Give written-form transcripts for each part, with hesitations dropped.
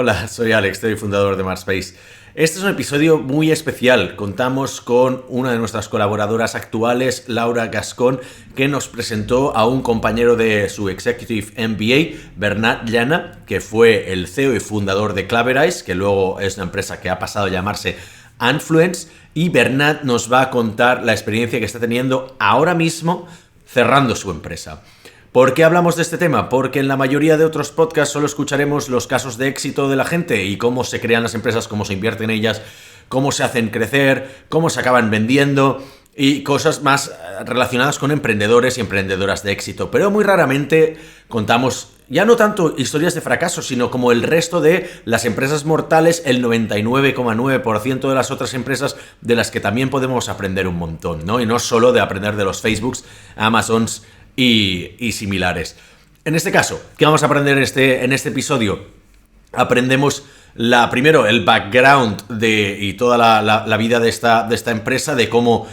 Hola, soy Alex, soy fundador de Marspace. Este es un episodio muy especial. Contamos con una de nuestras colaboradoras actuales, Laura Gascón, que nos presentó a un compañero de su Executive MBA, Bernat Llana, que fue el CEO y fundador de Claverize, que luego es una empresa que ha pasado a llamarse Anfluence, y Bernat nos va a contar la experiencia que está teniendo ahora mismo cerrando su empresa. ¿Por qué hablamos de este tema? Porque en la mayoría de otros podcasts solo escucharemos los casos de éxito de la gente y cómo se crean las empresas, cómo se invierte en ellas, cómo se hacen crecer, cómo se acaban vendiendo y cosas más relacionadas con emprendedores y emprendedoras de éxito. Pero muy raramente contamos ya no tanto historias de fracaso, sino como el resto de las empresas mortales, el 99,9% de las otras empresas de las que también podemos aprender un montón, ¿no? Y no solo de aprender de los Facebooks, Amazons y similares. En este caso, ¿qué vamos a aprender en este episodio? Aprendemos primero el background y toda la vida de esta empresa, de cómo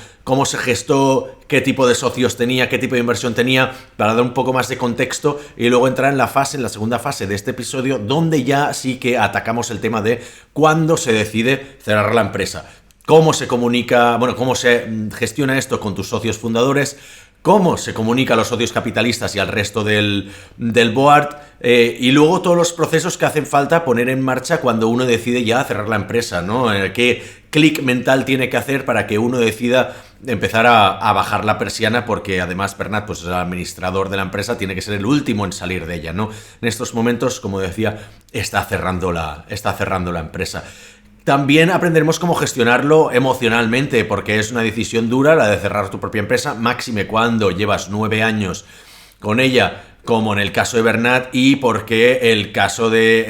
se gestó, qué tipo de socios tenía, qué tipo de inversión tenía, para dar un poco más de contexto y luego entrar en la segunda fase de este episodio, donde ya sí que atacamos el tema de cuándo se decide cerrar la empresa. Cómo se comunica, cómo se gestiona esto con tus socios fundadores, cómo se comunica a los socios capitalistas y al resto del board, y luego todos los procesos que hacen falta poner en marcha cuando uno decide ya cerrar la empresa, ¿no? ¿Qué clic mental tiene que hacer para que uno decida empezar a bajar la persiana? Porque además Bernat, pues el administrador de la empresa, tiene que ser el último en salir de ella, ¿no? En estos momentos, como decía, está cerrando la empresa. También aprenderemos cómo gestionarlo emocionalmente, porque es una decisión dura la de cerrar tu propia empresa, máxime cuando llevas 9 años con ella, como en el caso de Bernat, y porque en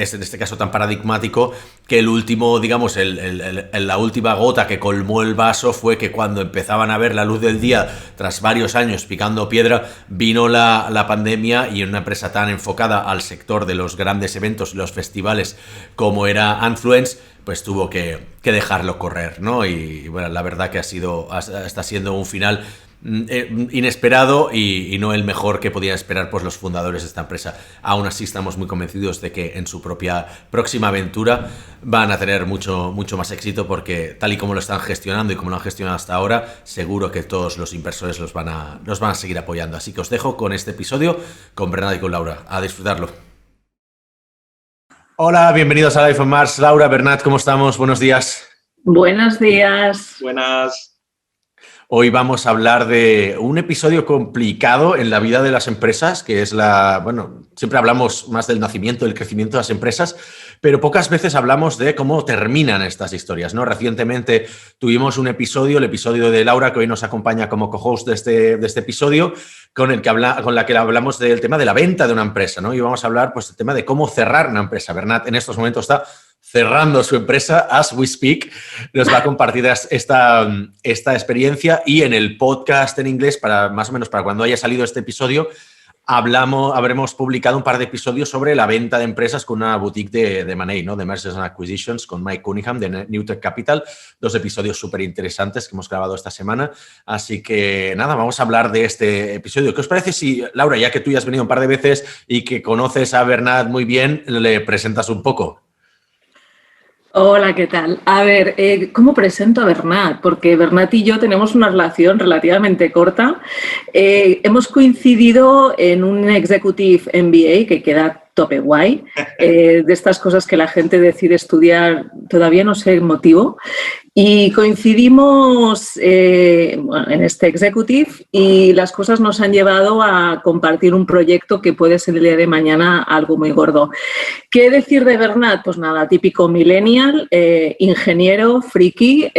este caso tan paradigmático, que el último, digamos, la última gota que colmó el vaso fue que cuando empezaban a ver la luz del día, tras varios años picando piedra, vino la pandemia, y en una empresa tan enfocada al sector de los grandes eventos y los festivales como era Anfluence, pues tuvo que dejarlo correr, ¿no? Y bueno, la verdad que está siendo un final inesperado y no el mejor que podían esperar pues los fundadores de esta empresa. Aún así estamos muy convencidos de que en su propia próxima aventura van a tener mucho, mucho más éxito, porque tal y como lo están gestionando y como lo han gestionado hasta ahora, seguro que todos los inversores los van a seguir apoyando. Así que os dejo con este episodio con Bernat y con Laura. A disfrutarlo. Hola, bienvenidos a Life on Mars. Laura, Bernat, ¿cómo estamos? Buenos días. Buenos días. Buenas. Hoy vamos a hablar de un episodio complicado en la vida de las empresas, que es siempre hablamos más del nacimiento, del crecimiento de las empresas, pero pocas veces hablamos de cómo terminan estas historias, ¿no? Recientemente tuvimos un episodio, el episodio de Laura, que hoy nos acompaña como co-host de este episodio, con la que hablamos del tema de la venta de una empresa, ¿no? Y vamos a hablar pues del tema de cómo cerrar una empresa. Bernat en estos momentos está cerrando su empresa, as we speak. Nos va a compartir esta experiencia, y en el podcast en inglés, más o menos para cuando haya salido este episodio, habremos publicado un par de episodios sobre la venta de empresas con una boutique de M&A, ¿no? De Mergers and Acquisitions, con Mike Cunningham de Newtek Capital. 2 episodios súper interesantes que hemos grabado esta semana. Así que nada, vamos a hablar de este episodio. ¿Qué os parece si, Laura, ya que tú ya has venido un par de veces y que conoces a Bernat muy bien, le presentas un poco? Hola, ¿qué tal? A ver, ¿cómo presento a Bernat? Porque Bernat y yo tenemos una relación relativamente corta. Hemos coincidido en un Executive MBA que queda tope guay, de estas cosas que la gente decide estudiar, todavía no sé el motivo, y coincidimos en este Executive, y las cosas nos han llevado a compartir un proyecto que puede ser el día de mañana algo muy gordo. ¿Qué decir de Bernat? Pues nada, típico millennial, ingeniero, friki,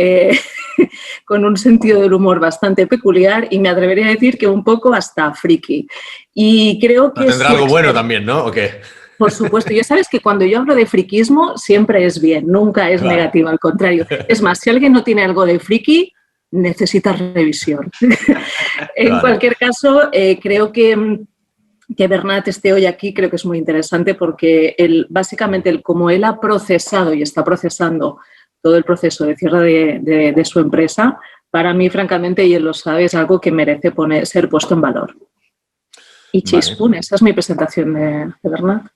con un sentido del humor bastante peculiar, y me atrevería a decir que un poco hasta friki. Y creo que tendrá algo bueno también, ¿no? ¿O qué? Por supuesto, ya sabes que cuando yo hablo de friquismo siempre es bien, nunca es negativo, al contrario. Es más, si alguien no tiene algo de friki, necesita revisión. En cualquier caso, creo que Bernat esté hoy aquí, creo que es muy interesante, porque básicamente como él ha procesado y está procesando todo el proceso de cierre de su empresa, para mí, francamente, y él lo sabe, es algo que merece ser puesto en valor. Y chispun, esa es mi presentación de Bernat.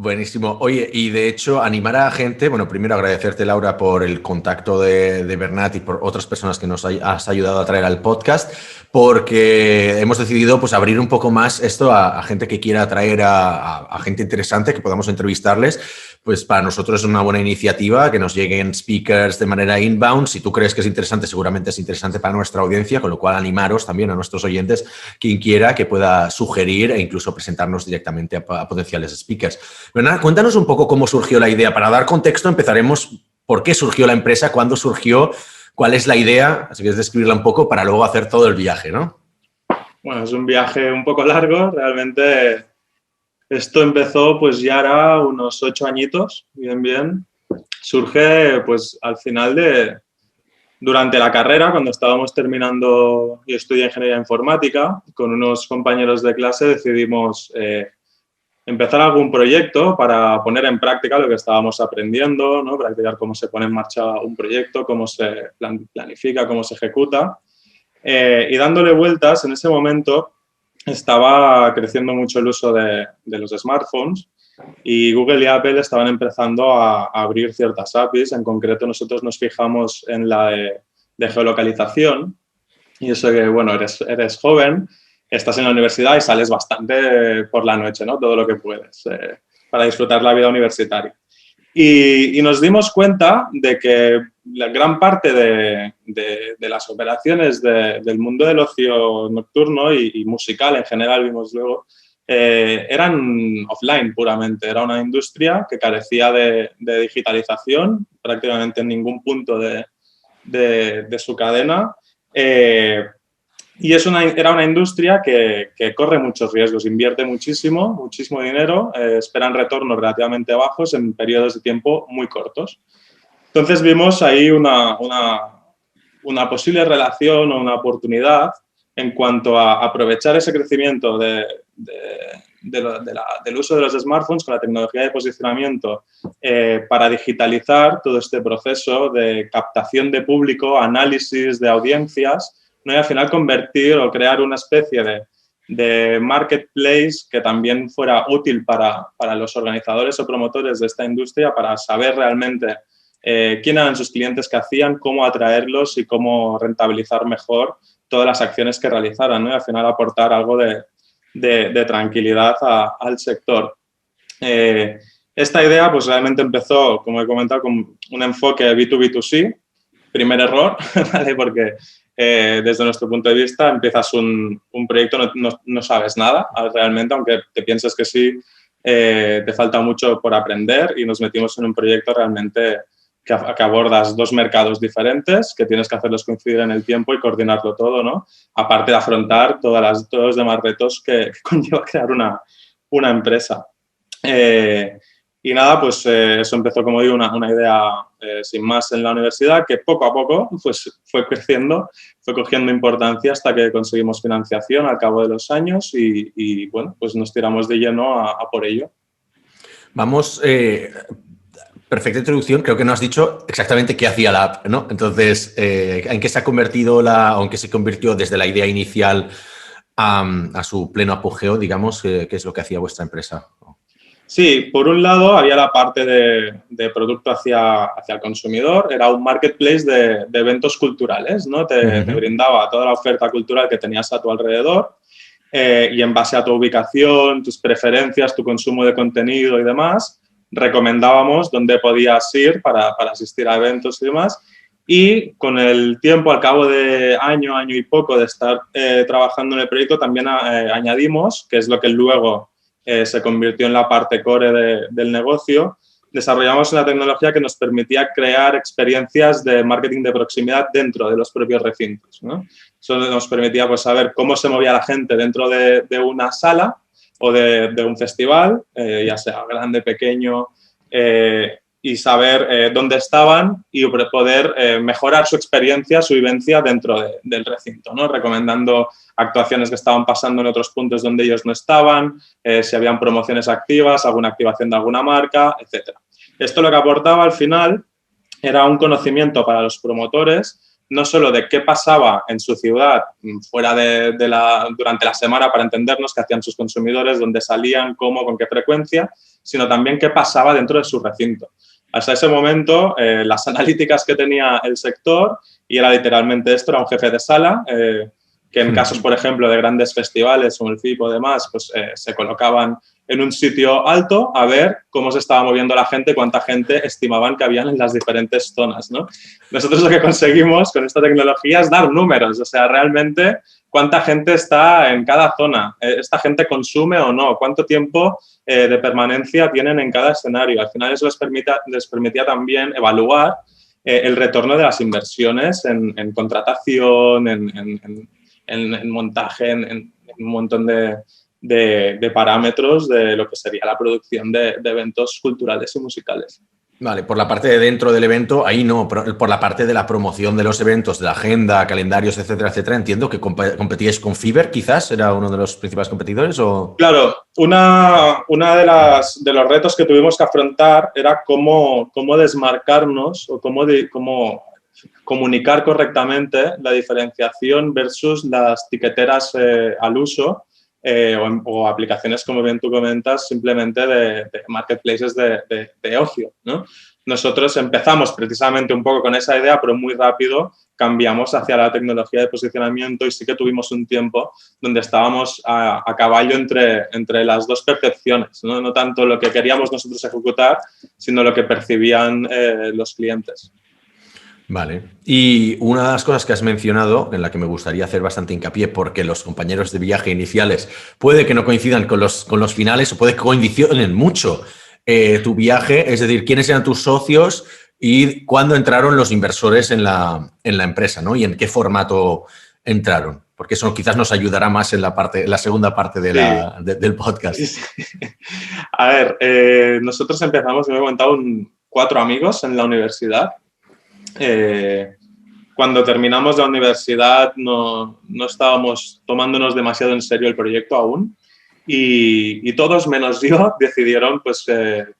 Buenísimo. Oye, y de hecho, animar a gente, bueno, primero agradecerte, Laura, por el contacto de Bernat y por otras personas que nos has ayudado a traer al podcast, porque hemos decidido pues abrir un poco más esto a gente que quiera atraer a gente interesante, que podamos entrevistarles. Pues para nosotros es una buena iniciativa que nos lleguen speakers de manera inbound. Si tú crees que es interesante, seguramente es interesante para nuestra audiencia, con lo cual animaros también a nuestros oyentes, quien quiera que pueda sugerir e incluso presentarnos directamente a potenciales speakers. Bernat, cuéntanos un poco cómo surgió la idea. Para dar contexto, empezaremos por qué surgió la empresa, cuándo surgió, cuál es la idea, si quieres describirla un poco, para luego hacer todo el viaje, ¿no? Bueno, es un viaje un poco largo, realmente esto empezó pues ya era unos 8 añitos, bien. Surge pues al final durante la carrera, cuando estábamos terminando, yo estudié ingeniería informática, con unos compañeros de clase decidimos empezar algún proyecto para poner en práctica lo que estábamos aprendiendo, ¿no? Practicar cómo se pone en marcha un proyecto, cómo se planifica, cómo se ejecuta. Y dándole vueltas, en ese momento estaba creciendo mucho el uso de los smartphones y Google y Apple estaban empezando a abrir ciertas APIs. En concreto, nosotros nos fijamos en la de geolocalización y eso que, bueno, eres joven, estás en la universidad y sales bastante por la noche, ¿no? Todo lo que puedes para disfrutar la vida universitaria. Y nos dimos cuenta de que la gran parte de las operaciones del mundo del ocio nocturno y musical en general, vimos luego, eran offline puramente. Era una industria que carecía de digitalización prácticamente en ningún punto de su cadena. Y era una industria que corre muchos riesgos, invierte muchísimo dinero, esperan retornos relativamente bajos en periodos de tiempo muy cortos. Entonces vimos ahí una posible relación o una oportunidad en cuanto a aprovechar ese crecimiento del uso de los smartphones con la tecnología de posicionamiento para digitalizar todo este proceso de captación de público, análisis de audiencias, ¿no? Y al final convertir o crear una especie de marketplace que también fuera útil para los organizadores o promotores de esta industria para saber realmente quién eran sus clientes que hacían, cómo atraerlos y cómo rentabilizar mejor todas las acciones que realizaran, ¿no? Y al final aportar algo de tranquilidad al sector. Esta idea pues realmente empezó, como he comentado, con un enfoque B2B2C. Primer error, ¿vale? Porque desde nuestro punto de vista empiezas un proyecto, no sabes nada realmente, aunque te pienses que sí, te falta mucho por aprender y nos metimos en un proyecto realmente que abordas dos mercados diferentes, que tienes que hacerlos coincidir en el tiempo y coordinarlo todo, ¿no? Aparte de afrontar todos los demás retos que conlleva crear una empresa. Y nada, pues eso empezó, como digo, una idea sin más en la universidad, que poco a poco pues, fue creciendo, fue cogiendo importancia hasta que conseguimos financiación al cabo de los años y bueno, pues nos tiramos de lleno a por ello. Vamos, perfecta introducción. Creo que no has dicho exactamente qué hacía la app, ¿no? Entonces, ¿en qué se ha convertido o en qué se convirtió desde la idea inicial a su pleno apogeo, digamos? ¿Qué es lo que hacía vuestra empresa? Sí, por un lado había la parte de producto hacia el consumidor, era un marketplace de eventos culturales, ¿no? Te brindaba toda la oferta cultural que tenías a tu alrededor y en base a tu ubicación, tus preferencias, tu consumo de contenido y demás, recomendábamos dónde podías ir para asistir a eventos y demás. Y con el tiempo, al cabo de año y poco de estar trabajando en el proyecto, también añadimos, que es lo que luego se convirtió en la parte core del negocio, desarrollamos una tecnología que nos permitía crear experiencias de marketing de proximidad dentro de los propios recintos, ¿no? Eso nos permitía pues, saber cómo se movía la gente dentro de una sala o de un festival, ya sea grande, pequeño, y saber dónde estaban y poder mejorar su experiencia, su vivencia dentro del recinto, ¿no? Recomendando actuaciones que estaban pasando en otros puntos donde ellos no estaban, si habían promociones activas, alguna activación de alguna marca, etc. Esto lo que aportaba al final era un conocimiento para los promotores no solo de qué pasaba en su ciudad fuera durante la semana para entendernos, qué hacían sus consumidores, dónde salían, cómo, con qué frecuencia, sino también qué pasaba dentro de su recinto. Hasta ese momento, las analíticas que tenía el sector, y era literalmente esto, era un jefe de sala, que en casos, por ejemplo, de grandes festivales como el FIP o demás, pues se colocaban en un sitio alto a ver cómo se estaba moviendo la gente, cuánta gente estimaban que habían en las diferentes zonas, ¿no? Nosotros lo que conseguimos con esta tecnología es dar números, o sea, realmente cuánta gente está en cada zona, esta gente consume o no, cuánto tiempo de permanencia tienen en cada escenario. Al final eso les permitía también evaluar el retorno de las inversiones en contratación, en montaje, en un montón de parámetros de lo que sería la producción de eventos culturales y musicales. Vale, por la parte de dentro del evento, ahí no, por la parte de la promoción de los eventos, de la agenda, calendarios, etcétera, etcétera, entiendo que competíais con Fiverr, quizás, ¿era uno de los principales competidores? ¿O? Claro, una de los retos que tuvimos que afrontar era cómo desmarcarnos o cómo comunicar correctamente la diferenciación versus las tiqueteras al uso o aplicaciones, como bien tú comentas, simplemente de marketplaces de ocio, ¿no? Nosotros empezamos precisamente un poco con esa idea, pero muy rápido cambiamos hacia la tecnología de posicionamiento y sí que tuvimos un tiempo donde estábamos a caballo entre las dos percepciones, ¿no? No tanto lo que queríamos nosotros ejecutar, sino lo que percibían los clientes. Vale. Y una de las cosas que has mencionado, en la que me gustaría hacer bastante hincapié, porque los compañeros de viaje iniciales puede que no coincidan con los finales o puede que coinciden mucho tu viaje, es decir, quiénes eran tus socios y cuándo entraron los inversores en la empresa, ¿no? Y en qué formato entraron, porque eso quizás nos ayudará más en la segunda parte del podcast. Sí. A ver, nosotros empezamos, me he comentado, 4 amigos en la universidad. Cuando terminamos la universidad no estábamos tomándonos demasiado en serio el proyecto aún y todos menos yo decidieron pues,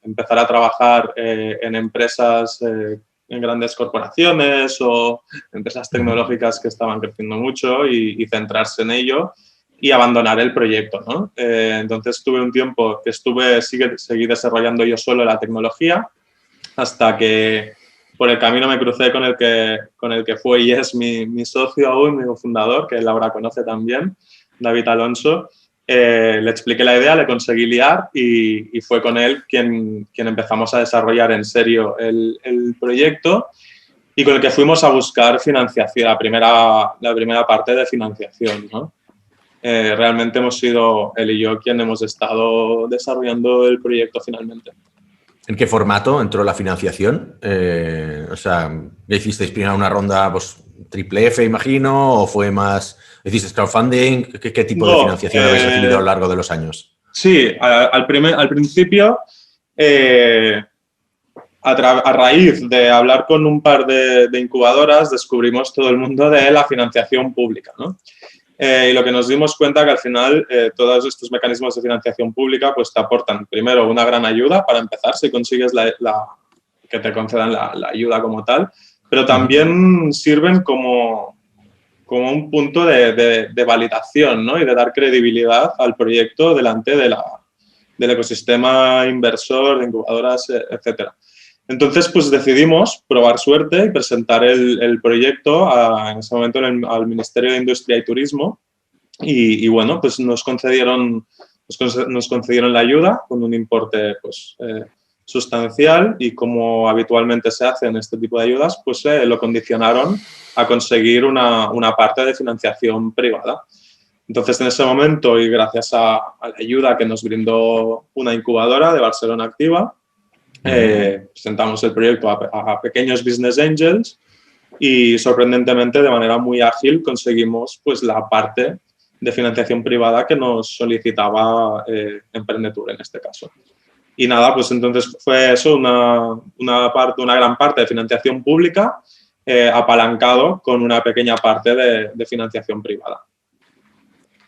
empezar a trabajar en empresas, en grandes corporaciones o empresas tecnológicas que estaban creciendo mucho y centrarse en ello y abandonar el proyecto, ¿no? Entonces tuve un tiempo que seguí desarrollando yo solo la tecnología hasta que por el camino me crucé con el que fue y es mi socio aún, mi fundador, que Laura conoce también, David Alonso. Le expliqué la idea, le conseguí liar y fue con él quien empezamos a desarrollar en serio el proyecto y con el que fuimos a buscar financiación, la primera parte de financiación, ¿no? Realmente hemos sido él y yo quien hemos estado desarrollando el proyecto finalmente. ¿En qué formato entró la financiación? O sea, ¿ya hicisteis primero una ronda pues, triple F, imagino, o fue más... ¿Hicisteis crowdfunding? ¿Qué tipo de financiación habéis recibido a lo largo de los años? Sí, al principio, a raíz de hablar con un par de incubadoras, descubrimos todo el mundo de la financiación pública, ¿no? Y lo que nos dimos cuenta que al final todos estos mecanismos de financiación pública pues te aportan primero una gran ayuda para empezar si consigues que te concedan la ayuda como tal, pero también sirven como un punto de validación, ¿no? Y de dar credibilidad al proyecto delante del ecosistema inversor, de incubadoras, etcétera. Entonces, pues decidimos probar suerte y presentar el proyecto en ese momento al Ministerio de Industria y Turismo y bueno, pues nos concedieron la ayuda con un importe pues, sustancial y como habitualmente se hace en este tipo de ayudas, pues lo condicionaron a conseguir una parte de financiación privada. Entonces, en ese momento y gracias a la ayuda que nos brindó una incubadora de Barcelona Activa, presentamos el proyecto a pequeños business angels y sorprendentemente de manera muy ágil conseguimos pues la parte de financiación privada que nos solicitaba Emprendetur en este caso. Y nada, pues entonces fue eso, una gran parte de financiación pública apalancado con una pequeña parte de financiación privada.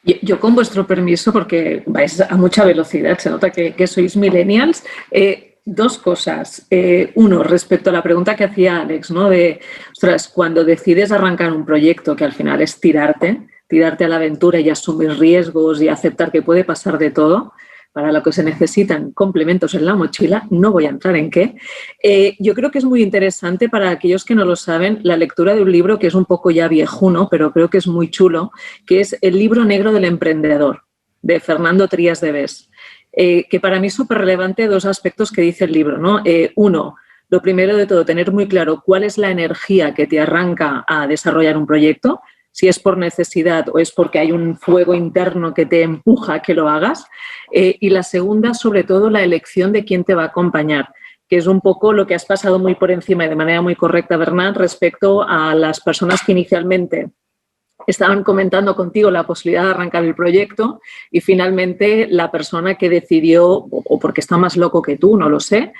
Yo con vuestro permiso, porque vais a mucha velocidad, se nota que sois millennials, Dos cosas. Uno, respecto a la pregunta que hacía Alex, ¿no? De, ostras, cuando decides arrancar un proyecto que al final es tirarte a la aventura y asumir riesgos y aceptar que puede pasar de todo, para lo que se necesitan complementos en la mochila, no voy a entrar en qué. Yo creo que es muy interesante para aquellos que no lo saben la lectura de un libro que es un poco ya viejuno, pero creo que es muy chulo, que es El libro negro del emprendedor, de Fernando Trías de Bes. Que para mí es súper relevante dos aspectos que dice el libro, ¿no? Uno, lo primero de todo, tener muy claro cuál es la energía que te arranca a desarrollar un proyecto, si es por necesidad o es porque hay un fuego interno que te empuja a que lo hagas. Y la segunda, sobre todo, la elección de quién te va a acompañar, que es un poco lo que has pasado muy por encima y de manera muy correcta, Bernat, respecto a las personas que inicialmente estaban comentando contigo la posibilidad de arrancar el proyecto y finalmente la persona que decidió, o porque está más loco que tú, no lo sé,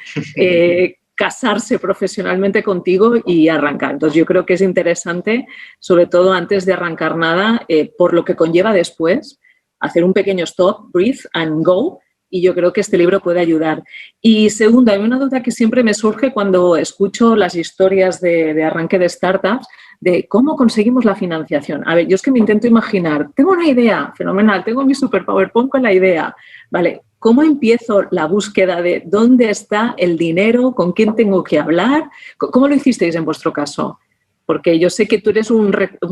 casarse profesionalmente contigo y arrancar. Entonces yo creo que es interesante, sobre todo antes de arrancar nada, por lo que conlleva después, hacer un pequeño stop, breathe and go. Y yo creo que este libro puede ayudar. Y segundo, hay una duda que siempre me surge cuando escucho las historias de arranque de startups, de cómo conseguimos la financiación. A ver, yo es que me intento imaginar, tengo una idea, fenomenal, tengo mi super PowerPoint con la idea. Vale, ¿cómo empiezo la búsqueda de dónde está el dinero, con quién tengo que hablar? ¿Cómo lo hicisteis en vuestro caso? Porque yo sé que tú eres un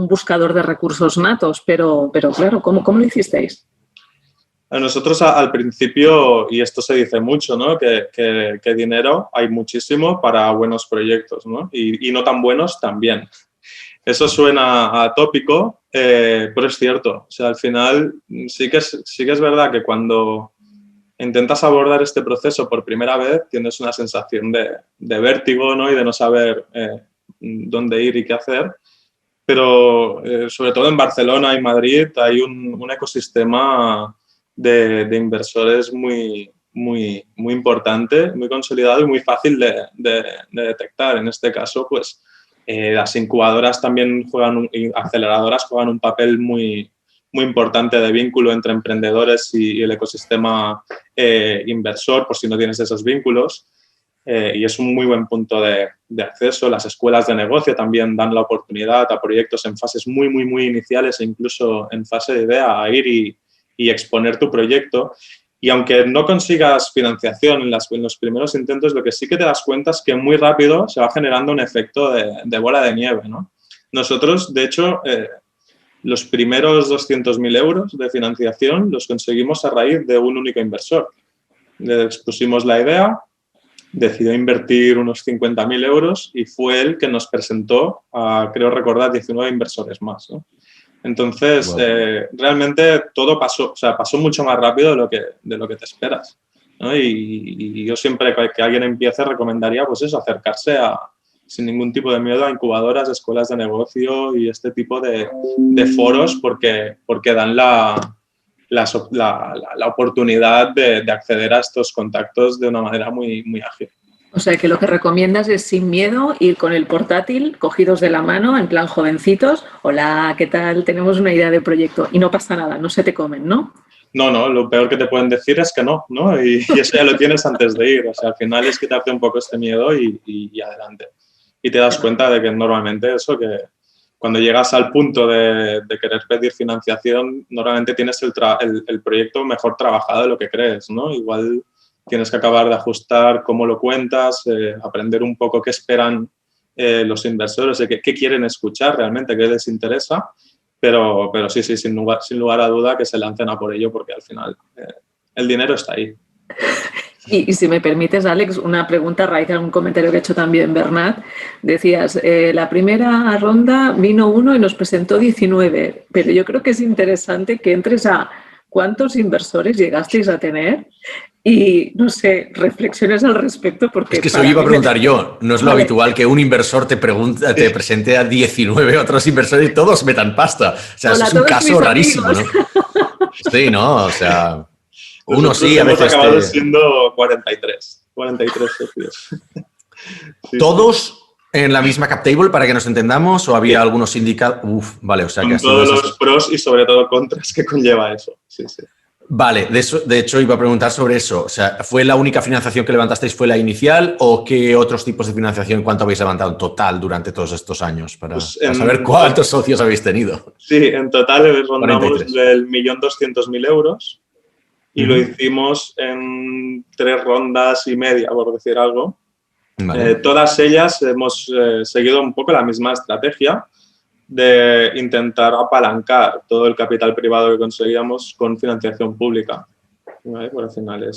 buscador de recursos natos, pero claro, ¿cómo lo hicisteis? A nosotros al principio, y esto se dice mucho, ¿no? Que dinero hay muchísimo para buenos proyectos, ¿no? Y no tan buenos también. Eso suena atópico, pero es cierto. O sea, al final sí que es verdad que cuando intentas abordar este proceso por primera vez tienes una sensación de vértigo, ¿no? Y de no saber dónde ir y qué hacer. Pero sobre todo en Barcelona y Madrid hay un ecosistema de inversores muy importante, muy consolidado y muy fácil de detectar. En este caso, pues las incubadoras también y aceleradoras juegan un papel muy importante de vínculo entre emprendedores y el ecosistema inversor, por si no tienes esos vínculos. Y es un muy buen punto de acceso. Las escuelas de negocio también dan la oportunidad a proyectos en fases muy iniciales e incluso en fase de idea a ir y exponer tu proyecto. Y aunque no consigas financiación en los primeros intentos, lo que sí que te das cuenta es que muy rápido se va generando un efecto de bola de nieve, ¿no? Nosotros, de hecho, los primeros 200.000 euros de financiación los conseguimos a raíz de un único inversor. Le expusimos la idea, decidió invertir unos 50.000 euros y fue él que nos presentó a, creo recordar, 19 inversores más, ¿no? Entonces, wow. Realmente todo pasó mucho más rápido de lo que te esperas, ¿no? Y yo siempre que alguien empiece recomendaría, pues eso, acercarse sin ningún tipo de miedo a incubadoras, escuelas de negocio y este tipo de foros porque dan la oportunidad de acceder a estos contactos de una manera muy ágil. O sea, que lo que recomiendas es sin miedo ir con el portátil, cogidos de la mano, en plan jovencitos. Hola, ¿qué tal? Tenemos una idea de proyecto y no pasa nada, no se te comen, ¿no? No, lo peor que te pueden decir es que no, ¿no? Y eso ya lo tienes antes de ir. O sea, al final es quitarte un poco este miedo y adelante. Y te das cuenta de que normalmente eso, que cuando llegas al punto de querer pedir financiación, normalmente tienes el proyecto mejor trabajado de lo que crees, ¿no? Igual tienes que acabar de ajustar cómo lo cuentas, aprender un poco qué esperan los inversores, qué quieren escuchar realmente, qué les interesa, pero sí, sin lugar a duda que se lancen a por ello porque al final el dinero está ahí. Y si me permites, Alex, una pregunta a raíz de un comentario que ha hecho también Bernat. Decías, la primera ronda vino uno y nos presentó 19, pero yo creo que es interesante que entres a cuántos inversores llegasteis a tener y, no sé, reflexiones al respecto. Porque es que eso iba a preguntar yo. No es lo habitual que un inversor te presente a 19 otros inversores y todos metan pasta. O sea, eso es un caso rarísimo, ¿no? Sí, ¿no? O sea, uno sí, a veces... Hemos acabado siendo 43 socios. Sí, ¿todos en la misma cap table para que nos entendamos o había algunos sindicatos? Vale, o sea que... Con todos los pros y sobre todo contras que conlleva eso. Sí. Vale, de hecho iba a preguntar sobre eso. O sea, ¿fue la única financiación que levantasteis, fue la inicial o qué otros tipos de financiación, cuánto habéis levantado en total durante todos estos años? Para saber cuántos socios habéis tenido. Sí, en total rondamos 43. del 1.200.000 euros y lo hicimos en 3 rondas y media, por decir algo. Vale. Todas ellas hemos seguido un poco la misma estrategia de intentar apalancar todo el capital privado que conseguíamos con financiación pública. ¿Vale? Por al final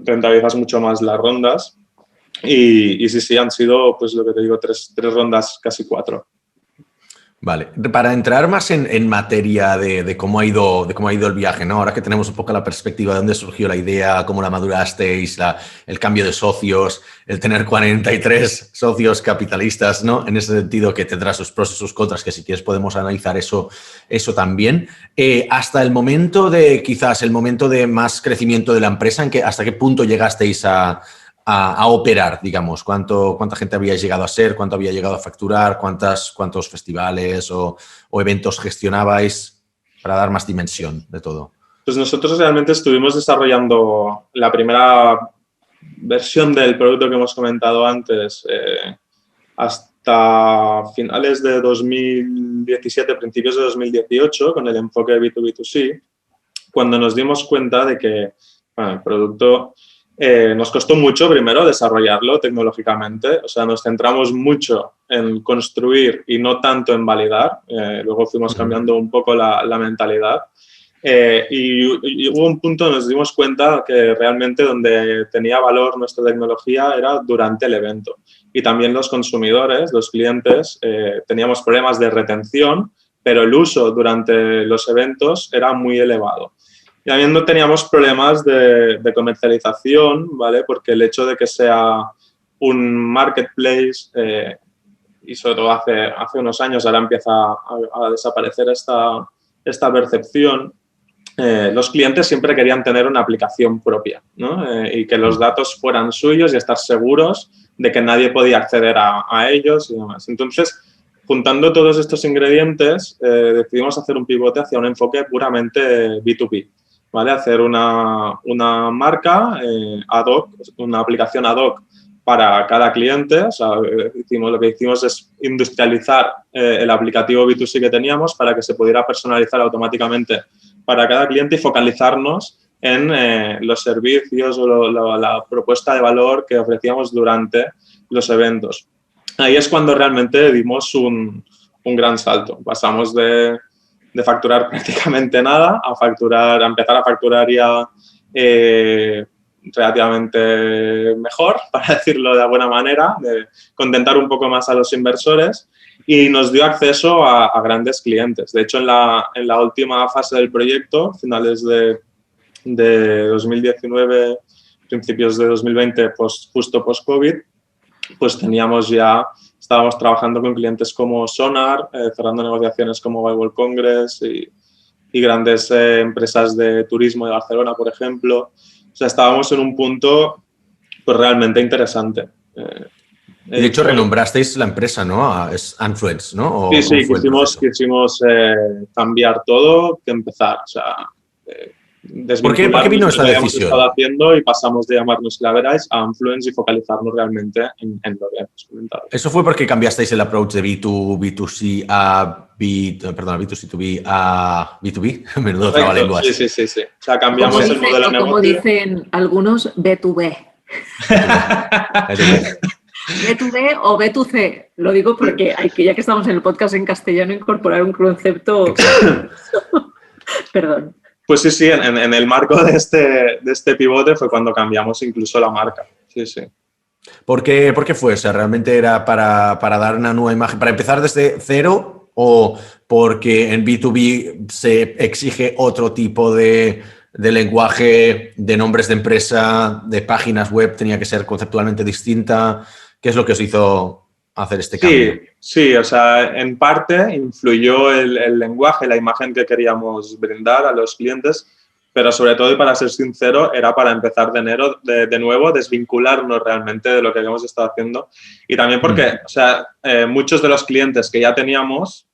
rentabilizas mucho más las rondas y sí, han sido, pues lo que te digo, tres rondas, casi 4. Vale, para entrar más en materia de cómo ha ido el viaje, ¿no? Ahora que tenemos un poco la perspectiva de dónde surgió la idea, cómo la madurasteis, el cambio de socios, el tener 43 socios capitalistas, ¿no? En ese sentido que tendrá sus pros y sus contras, que si quieres podemos analizar eso también. Hasta el momento quizás el momento de más crecimiento de la empresa, ¿hasta qué punto llegasteis a operar, digamos? ¿Cuánta gente había llegado a ser? ¿Cuánto había llegado a facturar? ¿Cuántos festivales o eventos gestionabais para dar más dimensión de todo? Pues nosotros realmente estuvimos desarrollando la primera versión del producto que hemos comentado antes hasta finales de 2017, principios de 2018, con el enfoque B2B2C, cuando nos dimos cuenta de que el producto nos costó mucho primero desarrollarlo tecnológicamente, o sea, nos centramos mucho en construir y no tanto en validar, luego fuimos cambiando un poco la mentalidad y hubo un punto donde nos dimos cuenta que realmente donde tenía valor nuestra tecnología era durante el evento y también los consumidores, los clientes, teníamos problemas de retención, pero el uso durante los eventos era muy elevado. Y también no teníamos problemas de comercialización, ¿vale? Porque el hecho de que sea un marketplace, y sobre todo hace unos años ahora empieza a desaparecer esta percepción, los clientes siempre querían tener una aplicación propia, ¿no? Y que los datos fueran suyos y estar seguros de que nadie podía acceder a ellos y demás. Entonces, juntando todos estos ingredientes, decidimos hacer un pivote hacia un enfoque puramente B2B. ¿Vale? Hacer una marca ad hoc, una aplicación ad hoc para cada cliente. O sea, lo que hicimos es industrializar el aplicativo B2C que teníamos para que se pudiera personalizar automáticamente para cada cliente y focalizarnos en los servicios o la propuesta de valor que ofrecíamos durante los eventos. Ahí es cuando realmente dimos un gran salto. Pasamos de facturar prácticamente nada a empezar a facturar ya relativamente mejor, para decirlo de alguna manera, de contentar un poco más a los inversores y nos dio acceso a grandes clientes. De hecho, en la última fase del proyecto, finales de 2019, principios de 2020, justo post-COVID, pues estábamos trabajando con clientes como Sonar, cerrando negociaciones como World Congress y grandes empresas de turismo de Barcelona, por ejemplo. O sea, estábamos en un punto pues realmente interesante. De hecho, renombrasteis la empresa, ¿no? Es Anfluence, ¿no? Sí, quisimos cambiar todo, que empezar. O sea, ¿Por qué vino esta decisión? Hemos estado haciendo y pasamos de llamarnos Claverize a Anfluence y focalizarnos realmente en lo que hemos comentado. ¿Eso fue porque cambiasteis el approach de B2C a B2C2B a B2B? Menudo trabalenguas. Sí. O sea, cambiamos el modelo de negocio. Como dicen algunos, B2B. B2B o B2C. Lo digo porque hay que, ya que estamos en el podcast en castellano, incorporar un concepto. Perdón. Pues sí, en el marco de este pivote fue cuando cambiamos incluso la marca. Sí. ¿Por qué fue? O sea, ¿realmente era para dar una nueva imagen, para empezar desde cero o porque en B2B se exige otro tipo de lenguaje, de nombres de empresa, de páginas web, tenía que ser conceptualmente distinta? ¿Qué es lo que os hizo hacer este cambio? Sí, o sea, en parte influyó el lenguaje, la imagen que queríamos brindar a los clientes, pero sobre todo, y para ser sincero, era para empezar de nuevo, desvincularnos realmente de lo que habíamos estado haciendo. Y también porque, o sea, muchos de los clientes que ya teníamos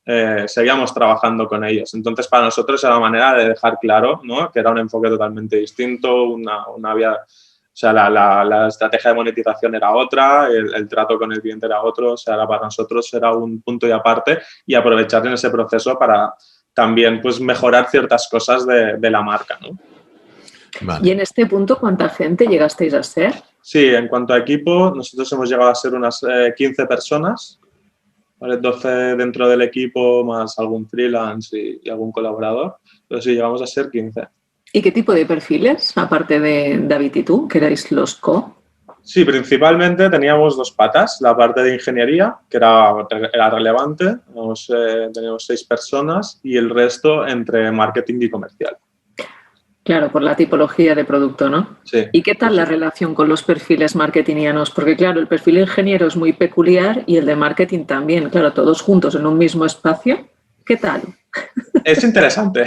seguíamos trabajando con ellos. Entonces, para nosotros era una manera de dejar claro, ¿no?, que era un enfoque totalmente distinto, una vía, o sea, la estrategia de monetización era otra, el trato con el cliente era otro, o sea, para nosotros era un punto y aparte y aprovechar en ese proceso para también pues, mejorar ciertas cosas de la marca, ¿no? Vale. Y en este punto, ¿cuánta gente llegasteis a ser? Sí, en cuanto a equipo, nosotros hemos llegado a ser unas 15 personas, ¿vale? 12 dentro del equipo, más algún freelance y algún colaborador. Pero sí, llegamos a ser 15. ¿Y qué tipo de perfiles, aparte de David y tú, que erais los co? Sí, principalmente teníamos dos patas. La parte de ingeniería, que era relevante, teníamos 6 personas, y el resto entre marketing y comercial. Claro, por la tipología de producto, ¿no? Sí. ¿Y qué tal la relación con los perfiles marketingianos? Porque, claro, el perfil ingeniero es muy peculiar y el de marketing también. Claro, todos juntos en un mismo espacio. ¿Qué tal? Es interesante.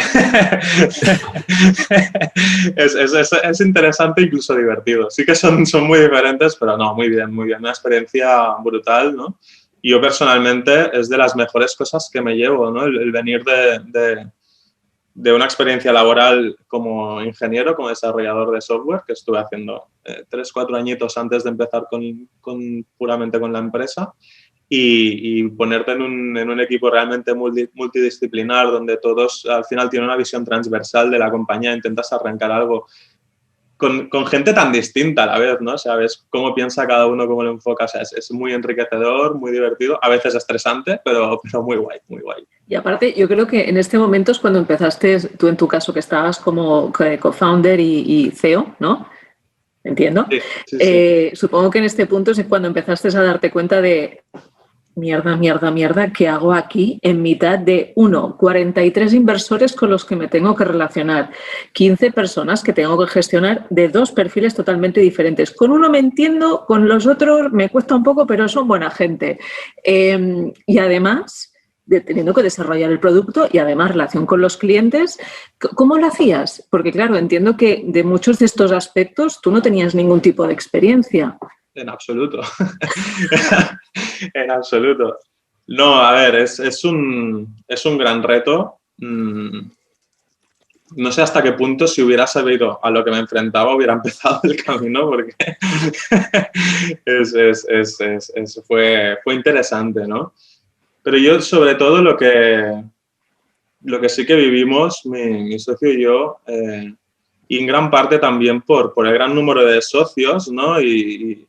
es interesante, incluso divertido. Sí que son muy diferentes, pero no, muy bien, muy bien. Una experiencia brutal, ¿no? Y yo personalmente es de las mejores cosas que me llevo, ¿no? El venir de una experiencia laboral como ingeniero, como desarrollador de software, que estuve haciendo 3-4 añitos antes de empezar puramente con la empresa, y ponerte en un equipo realmente multidisciplinar, donde todos al final tienen una visión transversal de la compañía, intentas arrancar algo con gente tan distinta a la vez, ¿no? O sea, ves cómo piensa cada uno, cómo lo enfoca. O sea, es muy enriquecedor, muy divertido, a veces estresante, pero muy guay, muy guay. Y aparte, yo creo que en este momento es cuando empezaste, tú en tu caso que estabas como co-founder y CEO, ¿no? ¿Entiendo? Sí. Supongo que en este punto es cuando empezaste a darte cuenta de mierda, ¿qué hago aquí en mitad de 43 inversores con los que me tengo que relacionar, 15 personas que tengo que gestionar de 2 perfiles totalmente diferentes? Con uno me entiendo, con los otros me cuesta un poco, pero son buena gente. Y además, teniendo que desarrollar el producto y además relación con los clientes, ¿cómo lo hacías? Porque claro, entiendo que de muchos de estos aspectos tú no tenías ningún tipo de experiencia. En absoluto. En absoluto. No, a ver, es un gran reto. No sé hasta qué punto, si hubiera sabido a lo que me enfrentaba, hubiera empezado el camino, porque fue interesante, ¿no? Pero yo, sobre todo, lo que sí que vivimos, mi socio y yo, y en gran parte también por el gran número de socios, ¿no? Y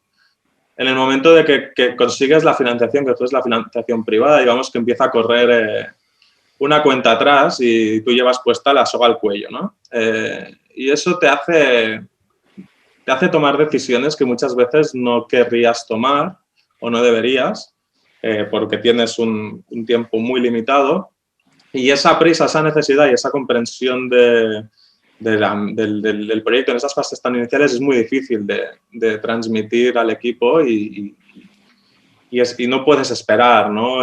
en el momento de que consigues la financiación, que es la financiación privada, digamos que empieza a correr una cuenta atrás y tú llevas puesta la soga al cuello, ¿no? Y eso te hace tomar decisiones que muchas veces no querrías tomar o no deberías, porque tienes un tiempo muy limitado, y esa prisa, esa necesidad y esa comprensión del proyecto en esas fases tan iniciales es muy difícil de transmitir al equipo y no puedes esperar, ¿no?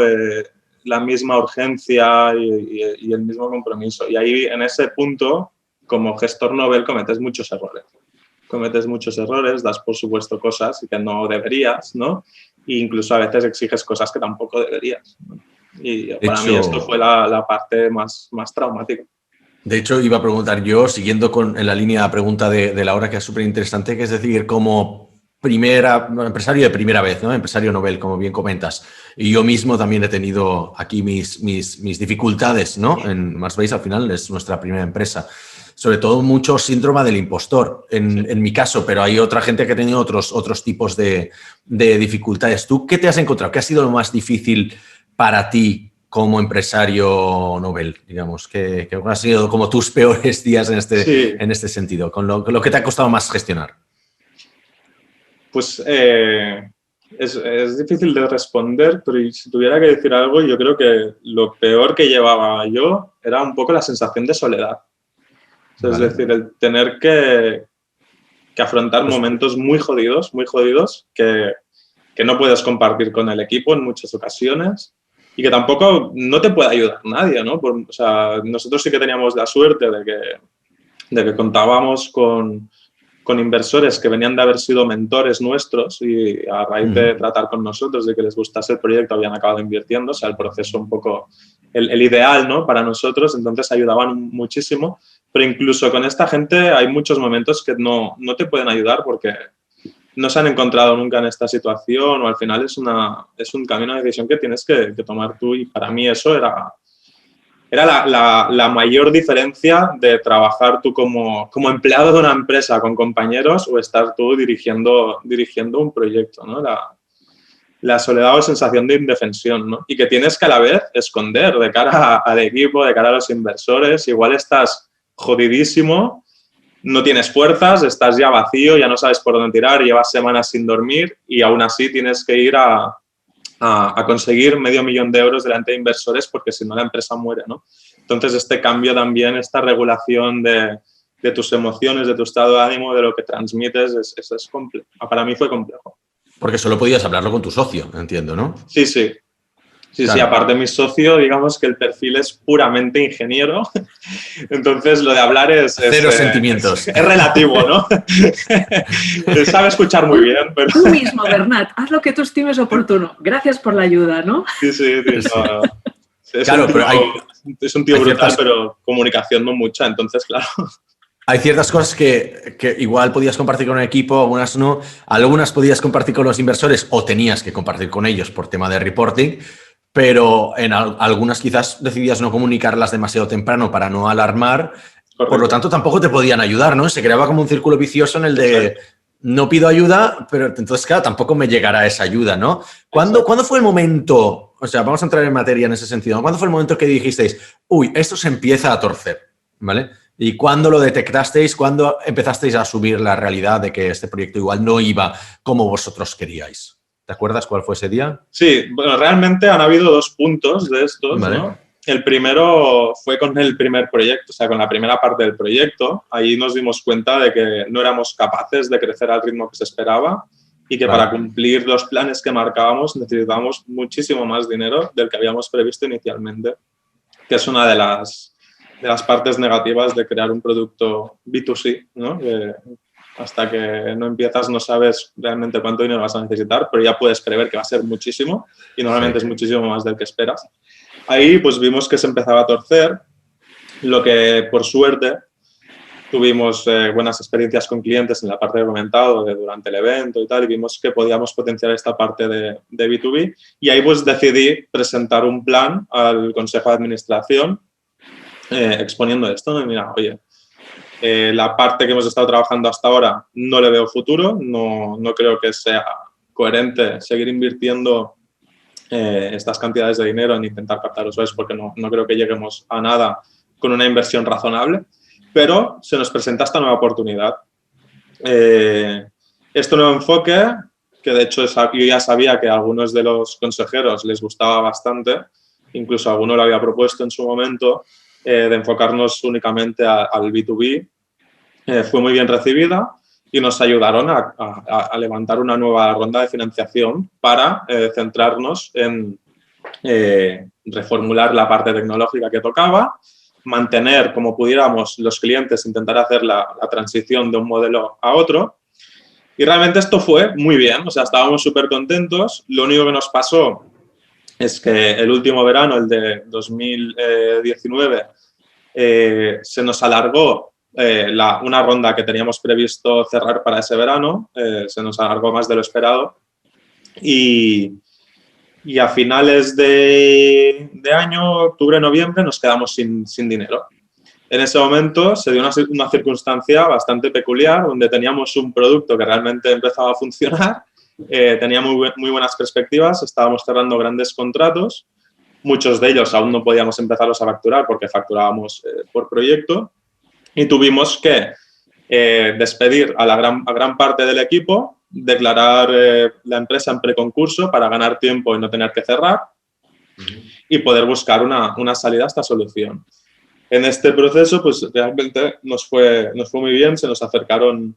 La misma urgencia y el mismo compromiso. Y ahí, en ese punto, como gestor novel, cometes muchos errores. Das por supuesto cosas que no deberías, ¿no? E incluso a veces exiges cosas que tampoco deberías, ¿no? Y para mí esto fue la parte más traumática. De hecho, iba a preguntar yo, siguiendo en la línea de la pregunta de Laura, que es súper interesante, que es decir, como empresario de primera vez, ¿no? Empresario novel, como bien comentas. Y yo mismo también he tenido aquí mis dificultades, ¿no? En Marsbase, al final, es nuestra primera empresa. Sobre todo mucho síndrome del impostor, en mi caso, pero hay otra gente que ha tenido otros tipos de dificultades. ¿Tú qué te has encontrado? ¿Qué ha sido lo más difícil para ti como empresario novel, digamos, que han sido como tus peores días en este sentido, con lo que te ha costado más gestionar? Pues es difícil de responder, pero si tuviera que decir algo, yo creo que lo peor que llevaba yo era un poco la sensación de soledad. O sea, vale. Es decir, el tener que afrontar momentos muy jodidos que no puedes compartir con el equipo en muchas ocasiones y que tampoco no te puede ayudar nadie, ¿no? O sea, nosotros sí que teníamos la suerte de que contábamos con inversores que venían de haber sido mentores nuestros y a raíz de tratar con nosotros, de que les gustase el proyecto, habían acabado invirtiendo. O sea, el proceso un poco el ideal, ¿no?, para nosotros, entonces ayudaban muchísimo. Pero incluso con esta gente hay muchos momentos que no te pueden ayudar porque no se han encontrado nunca en esta situación o al final es un camino de decisión que tienes que tomar tú y para mí eso era la mayor diferencia de trabajar tú como empleado de una empresa con compañeros o estar tú dirigiendo un proyecto, ¿no? La soledad o sensación de indefensión, ¿no? Y que tienes que a la vez esconder de cara al equipo, de cara a los inversores. Igual estás jodidísimo, no tienes fuerzas, estás ya vacío, ya no sabes por dónde tirar, llevas semanas sin dormir y aún así tienes que ir a conseguir $500,000 delante de inversores porque si no la empresa muere, ¿no? Entonces este cambio también, esta regulación de tus emociones, de tu estado de ánimo, de lo que transmites, es complejo. Para mí fue complejo. Porque solo podías hablarlo con tu socio, entiendo, ¿no? Sí, sí. Sí, claro. Sí, aparte mi socio, digamos que el perfil es puramente ingeniero, entonces lo de hablar es... Cero sentimientos. Es relativo, ¿no? Sabe escuchar muy bien, pero... Tú mismo, Bernat, haz lo que tú estimes oportuno. Gracias por la ayuda, ¿no? Sí, sí. No. Claro, pero es un tío brutal, pero comunicación no mucha, entonces, claro... Hay ciertas cosas que igual podías compartir con el equipo, algunas no. Algunas podías compartir con los inversores o tenías que compartir con ellos por tema de reporting, pero en algunas quizás decidías no comunicarlas demasiado temprano para no alarmar. Correcto. Por lo tanto, tampoco te podían ayudar, ¿no? Se creaba como un círculo vicioso en el de no pido ayuda, pero entonces, claro, tampoco me llegará esa ayuda, ¿no? ¿Cuándo fue el momento? O sea, vamos a entrar en materia en ese sentido. ¿Cuándo fue el momento que dijisteis, uy, esto se empieza a torcer, ¿vale? ¿Y cuándo lo detectasteis? ¿Cuándo empezasteis a asumir la realidad de que este proyecto igual no iba como vosotros queríais? ¿Te acuerdas cuál fue ese día? Sí, bueno, realmente han habido 2 puntos de estos, ¿vale? ¿No? El primero fue con el primer proyecto, o sea, con la primera parte del proyecto. Ahí nos dimos cuenta de que no éramos capaces de crecer al ritmo que se esperaba y que para cumplir los planes que marcábamos necesitábamos muchísimo más dinero del que habíamos previsto inicialmente, que es una de las partes negativas de crear un producto B2C, ¿no? Hasta que no empiezas no sabes realmente cuánto dinero vas a necesitar, pero ya puedes prever que va a ser muchísimo y normalmente es muchísimo más del que esperas. Ahí pues vimos que se empezaba a torcer, lo que por suerte tuvimos buenas experiencias con clientes en la parte que he comentado durante el evento y tal, y vimos que podíamos potenciar esta parte de B2B y ahí pues decidí presentar un plan al Consejo de Administración exponiendo esto, ¿no? Mira, oye, la parte que hemos estado trabajando hasta ahora no le veo futuro, no creo que sea coherente seguir invirtiendo estas cantidades de dinero en intentar captar usuarios porque no creo que lleguemos a nada con una inversión razonable, pero se nos presenta esta nueva oportunidad. Este nuevo enfoque, que de hecho yo ya sabía que a algunos de los consejeros les gustaba bastante, incluso alguno lo había propuesto en su momento, de enfocarnos únicamente al B2B, fue muy bien recibida y nos ayudaron a levantar una nueva ronda de financiación para centrarnos en reformular la parte tecnológica que tocaba, mantener como pudiéramos los clientes, intentar hacer la transición de un modelo a otro. Y realmente esto fue muy bien, o sea, estábamos súper contentos. Lo único que nos pasó es que el último verano, el de 2019, se nos alargó una ronda que teníamos previsto cerrar para ese verano, se nos alargó más de lo esperado y a finales de año, octubre, noviembre, nos quedamos sin dinero. En ese momento se dio una circunstancia bastante peculiar donde teníamos un producto que realmente empezaba a funcionar. Tenía muy buenas perspectivas, estábamos cerrando grandes contratos, muchos de ellos aún no podíamos empezarlos a facturar porque facturábamos por proyecto y tuvimos que despedir a gran parte del equipo, declarar la empresa en preconcurso para ganar tiempo y no tener que cerrar y poder buscar una salida a esta solución. En este proceso pues realmente nos fue muy bien, se nos acercaron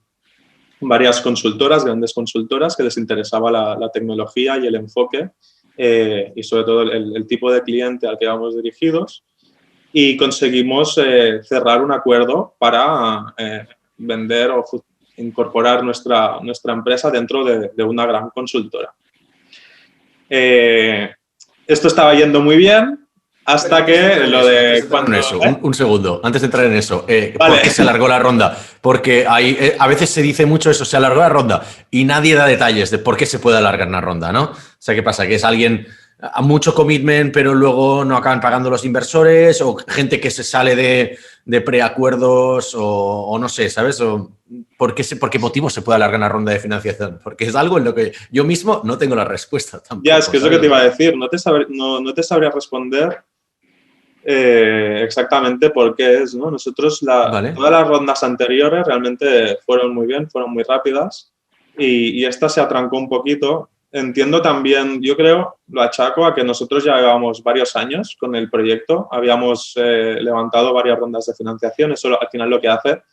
varias consultoras, grandes consultoras, que les interesaba la tecnología y el enfoque y sobre todo el tipo de cliente al que íbamos dirigidos y conseguimos cerrar un acuerdo para vender o incorporar nuestra empresa dentro de una gran consultora. Esto estaba yendo muy bien hasta que lo de cuando... Eso, un segundo, antes de entrar en eso, Vale. ¿por qué se alargó la ronda? Porque a veces se dice mucho eso, se alargó la ronda, y nadie da detalles de por qué se puede alargar una ronda, ¿no? O sea, ¿qué pasa? Que es alguien a mucho commitment, pero luego no acaban pagando los inversores, o gente que se sale de preacuerdos, o no sé, ¿sabes? O, ¿por qué motivo se puede alargar una ronda de financiación? Porque es algo en lo que yo mismo no tengo la respuesta tampoco. Ya, es que es lo ¿sabes? que te iba a decir, no te sabría responder exactamente por qué es, ¿no? Nosotros Vale. todas las rondas anteriores realmente fueron muy bien, fueron muy rápidas y esta se atrancó un poquito. Entiendo también, yo creo, lo achaco a que nosotros ya llevábamos varios años con el proyecto, habíamos levantado varias rondas de financiación, eso al final lo que hace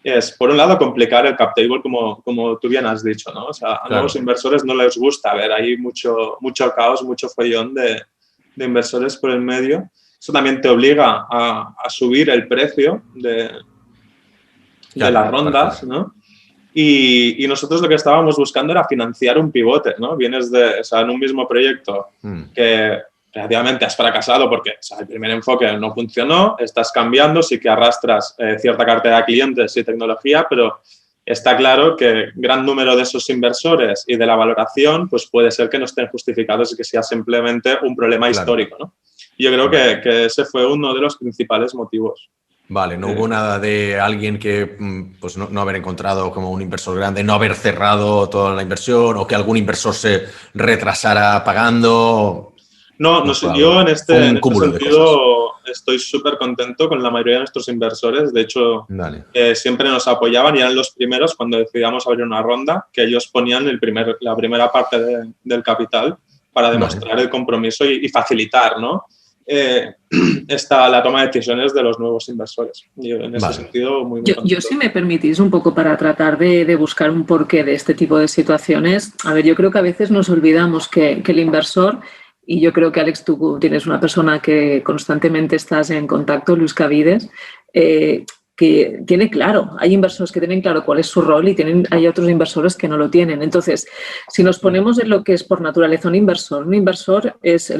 es, por un lado, complicar el cap table, como tú bien has dicho, ¿no? O sea, a nuevos inversores no les gusta ver ahí mucho caos, mucho follón de inversores por el medio. Eso también te obliga a subir el precio de las rondas, ¿no? Y nosotros lo que estábamos buscando era financiar un pivote, ¿no? Vienes o sea, en un mismo proyecto que relativamente has fracasado porque o sea, el primer enfoque no funcionó, estás cambiando, sí que arrastras cierta cartera de clientes y tecnología, pero está claro que gran número de esos inversores y de la valoración pues puede ser que no estén justificados y que sea simplemente un problema histórico, ¿no? Yo creo que ese fue uno de los principales motivos. Vale, no hubo nada de alguien que pues no haber encontrado como un inversor grande, no haber cerrado toda la inversión o que algún inversor se retrasara pagando. No, yo en este sentido estoy súper contento con la mayoría de nuestros inversores. De hecho, siempre nos apoyaban y eran los primeros cuando decidíamos abrir una ronda, que ellos ponían la primera parte del capital para demostrar el compromiso y facilitar, ¿no? La toma de decisiones de los nuevos inversores. Y en ese sentido, muy yo, si me permitís, un poco para tratar de buscar un porqué de este tipo de situaciones. A ver, yo creo que a veces nos olvidamos que el inversor, y yo creo que, Alex, tú tienes una persona que constantemente estás en contacto, Luis Cavides, que tiene claro, hay inversores que tienen claro cuál es su rol y hay otros inversores que no lo tienen. Entonces, si nos ponemos en lo que es por naturaleza un inversor es